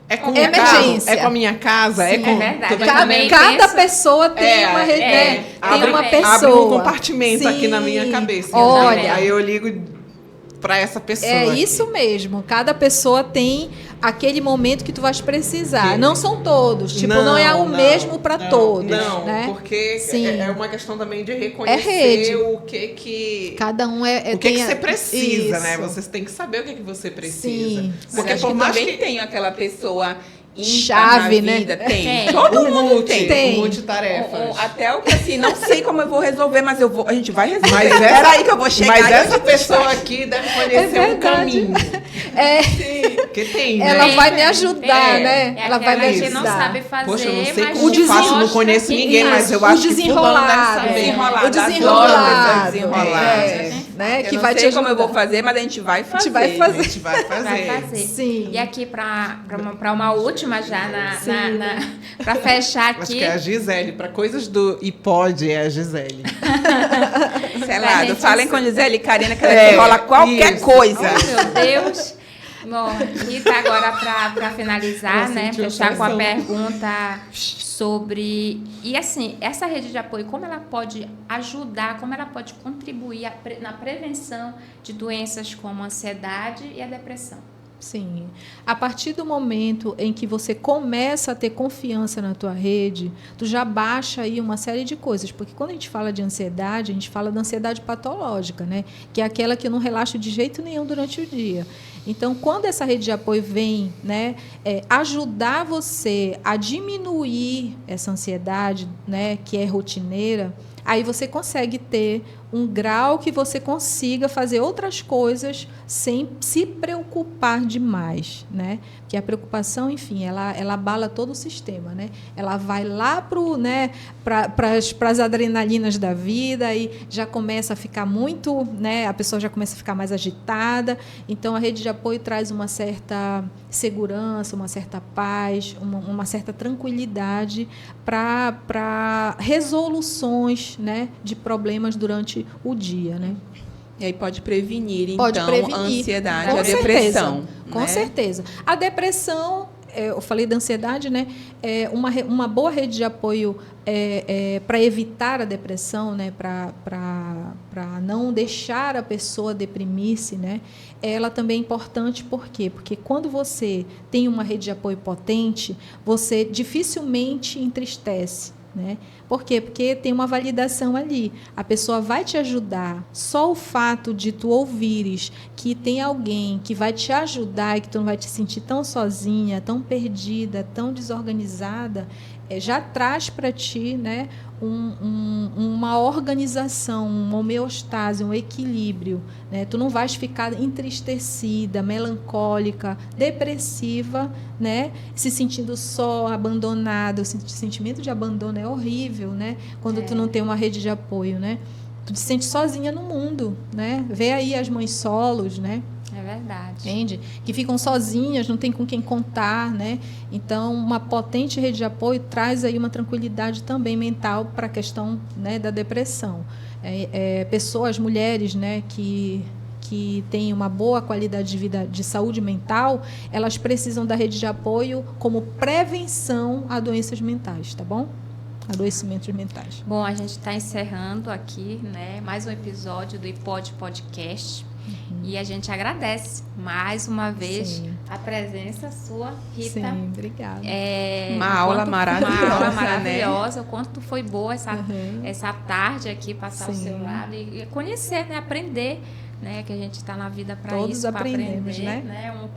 É com Emergência. carro? É com a minha casa? Sim, é com... é verdade. Cada pessoa tem uma rede, tem uma pessoa. Abre um compartimento aqui na minha Sim. cabeça. Olha. Aí eu ligo para essa pessoa. É aqui. isso mesmo. Cada pessoa tem aquele momento que tu vais precisar. Não são todos. Tipo, não é o mesmo para todos. Não, né? porque Sim. é uma questão também de reconhecer rede. o que Cada um o que você precisa, isso. né? Vocês têm que saber o que você precisa. Sim. Porque Mas por acho que mais também que tem aquela pessoa chave, na né? vida. Tem. Tem. Todo mundo tem. Tem. multitarefas. Até o que assim, não sei como eu vou resolver, mas a gente vai resolver. Mas Espera aí que eu vou chegar. Mas e essa eu te pessoa falo. aqui deve conhecer um verdade. caminho. Porque tem, né? Ela vai me ajudar, É, né? é Ela vai me aquela que ajudar. não sabe fazer, Poxa, eu não sei mas como faço, não mostra conheço que ninguém, faz. mas eu acho que fulano deve saber. O desenrolado. Desenrolado. Né? Eu Que não vai sei te como eu vou ajudar. fazer, mas a gente vai fazer. A gente vai fazer. A gente vai fazer. Vai fazer. Sim. E aqui para uma última já para fechar Acho aqui. que é a Gisele. Para coisas do iPod é a Gisele. Selado. gente- Falem com Gisele e Karina que ela desenrola qualquer isso. coisa. Oh, meu Deus. Bom, Rita, agora para finalizar, Eu né? senti Fechar com a pressão. pergunta sobre... E assim, essa rede de apoio, como ela pode ajudar, como ela pode contribuir na prevenção de doenças como a ansiedade e a depressão? Sim. A partir do momento em que você começa a ter confiança na tua rede, tu já baixa aí uma série de coisas. Porque quando a gente fala de ansiedade, a gente fala da ansiedade patológica, né? Que é aquela que eu não relaxo de jeito nenhum durante o dia. Então, quando essa rede de apoio vem, né, ajudar você a diminuir essa ansiedade, né, que é rotineira, aí você consegue ter um grau que você consiga fazer outras coisas sem se preocupar demais, né? Porque a preocupação, enfim, ela abala todo o sistema, né? Ela vai lá para as adrenalinas da vida e já começa a ficar muito, né? A pessoa já começa a ficar mais agitada. Então, a rede de apoio traz uma certa segurança, uma certa paz, uma certa tranquilidade para resoluções, né, de problemas durante o dia, né? E aí pode prevenir, Pode então, prevenir. a ansiedade, Com a certeza. depressão. Com né? certeza. A depressão, eu falei da ansiedade, né? Uma boa rede de apoio para evitar a depressão, né? Para não deixar a pessoa deprimir-se, né? Ela também é importante, por quê? Porque quando você tem uma rede de apoio potente, você dificilmente entristece, né? Por quê? Porque tem uma validação ali. A pessoa vai te ajudar. Só o fato de tu ouvires que tem alguém que vai te ajudar e que tu não vai te sentir tão sozinha, tão perdida, tão desorganizada, já traz para ti, né, uma organização, uma homeostase, um equilíbrio, né? Tu não vais ficar entristecida, melancólica, depressiva, né? Se sentindo só, abandonada. O sentimento de abandono é horrível, né? Quando tu não tem uma rede de apoio, né? Tu te sente sozinha no mundo, né? Vê aí as mães solos, né? É verdade. Entende? Que ficam sozinhas, não tem com quem contar, né? Então, uma potente rede de apoio traz aí uma tranquilidade também mental para a questão, né, da depressão. Pessoas, mulheres, né, que têm uma boa qualidade de vida, de saúde mental, elas precisam da rede de apoio como prevenção a doenças mentais, tá bom? adoecimentos mentais. Bom, a gente está encerrando aqui, né, mais um episódio do iPod Podcast. E a gente agradece mais uma vez Sim. a presença sua, Rita. Sim, obrigada. Uma aula maravilhosa, Uma aula né? maravilhosa. O quanto foi boa essa tarde aqui, passar ao Sim. seu lado e conhecer, né, aprender, né, que a gente está na vida para Todos isso, para aprendemos, aprender, né? Um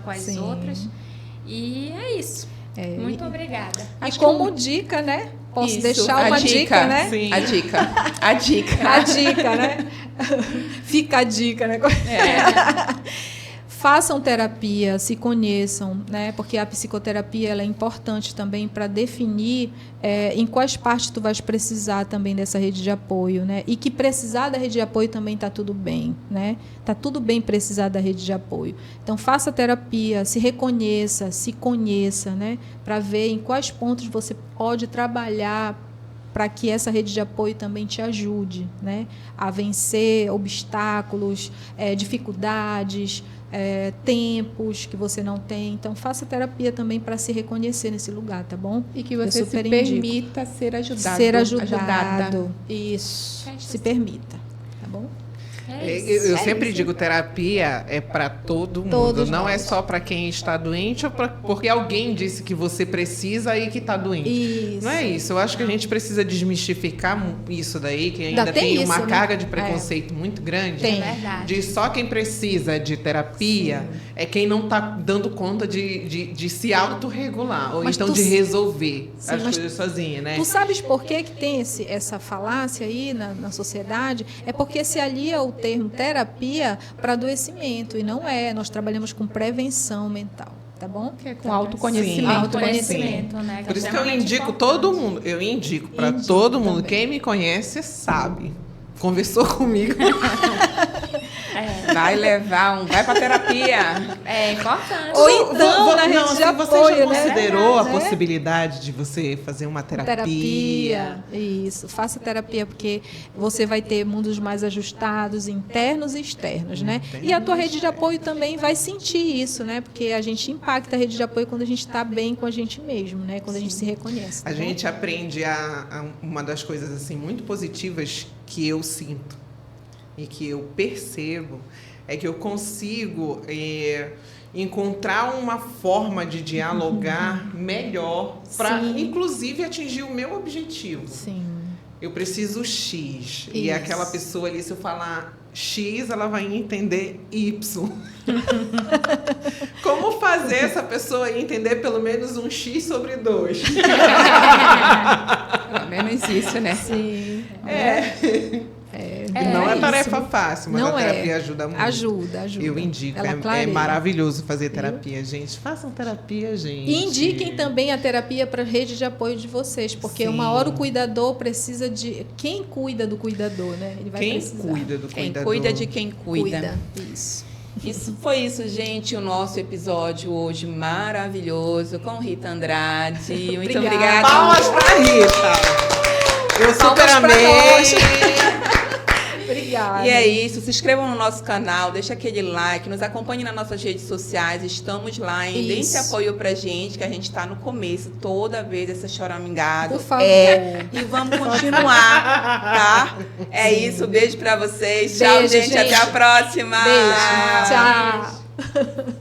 com as Sim. outras. E é isso. Muito obrigada. E como dica, né? Posso Isso, deixar a uma dica, né? Sim. A dica. A dica. A dica, né? Fica a dica, né? Façam terapia, se conheçam, né? Porque a psicoterapia ela é importante também para definir em quais partes tu vais precisar também dessa rede de apoio, né? E que precisar da rede de apoio também está tudo bem, né? Tá tudo bem precisar da rede de apoio. Então faça terapia, se reconheça, se conheça, né? Para ver em quais pontos você pode trabalhar para que essa rede de apoio também te ajude, né, a vencer obstáculos, dificuldades, tempos que você não tem. Então, faça terapia também para se reconhecer nesse lugar, tá bom? E que você se super indico. permita ser ajudado. Ser ajudado. ajudada. Isso. Se permita, tá bom? Eu sempre digo, terapia é para todo mundo. Todos não é nós. só para quem está doente ou porque alguém disse que você precisa e que está doente. Isso. Não é isso. Eu acho que a gente precisa desmistificar isso daí, que ainda tem uma isso, né? carga de preconceito muito grande. Tem. É verdade. De só quem precisa de terapia é quem não está dando conta de se autorregular ou Mas então tu- de resolver Sim, as mas coisas sozinha, né? Tu sabes por que tem essa falácia aí na sociedade? É porque se alia o termo terapia para adoecimento, e não é. Nós trabalhamos com prevenção mental, tá bom? Que é com autoconhecimento. Sim. Autoconhecimento, né? Por isso que eu extremamente indico importante. todo mundo. Eu indico para todo mundo. também. Quem me conhece sabe. Conversou comigo. Vai levar vai pra terapia. É importante. Ou então, na rede não, de assim, você apoio, já né? considerou a Né? possibilidade de você fazer uma terapia? Isso, faça terapia, porque você vai ter mundos mais ajustados, internos e externos, né? E a tua rede de apoio também vai sentir isso, né? Porque a gente impacta a rede de apoio quando a gente está bem com a gente mesmo, né? Quando a gente se reconhece. A tá bom? gente aprende uma das coisas assim muito positivas que eu sinto e que eu percebo é que eu consigo encontrar uma forma de dialogar melhor para, Sim. inclusive, atingir o meu objetivo. Sim. Eu preciso X. E Isso. aquela pessoa ali, se eu falar X, ela vai entender Y. Como fazer essa pessoa entender pelo menos um X sobre 2? Pelo menos isso, né? Sim. Não é isso. tarefa fácil, mas Não a é. terapia ajuda muito. Ajuda. Eu indico. Ela É clareia. maravilhoso fazer terapia, gente. Façam terapia, gente. E indiquem também a terapia para a rede de apoio de vocês, porque Sim. uma hora o cuidador precisa de... Quem cuida do cuidador, né? Ele vai Quem precisar. cuida do Quem cuidador? cuida de quem cuida. Isso. Foi isso, gente, o nosso episódio hoje maravilhoso com Rita Andrade. Muito Obrigada. obrigada. Palmas pra Rita! Eu super pra amei! Obrigada. E é isso, se inscrevam no nosso canal, deixa aquele like, nos acompanhe nas nossas redes sociais, estamos lá, hein? Dê esse Isso. apoio pra gente, que a gente tá no começo, toda vez essa choramingada. Por favor. E vamos continuar, tá? É isso, beijo pra vocês. Tchau, Beijo, gente, gente. até a próxima. Beijo. Tchau.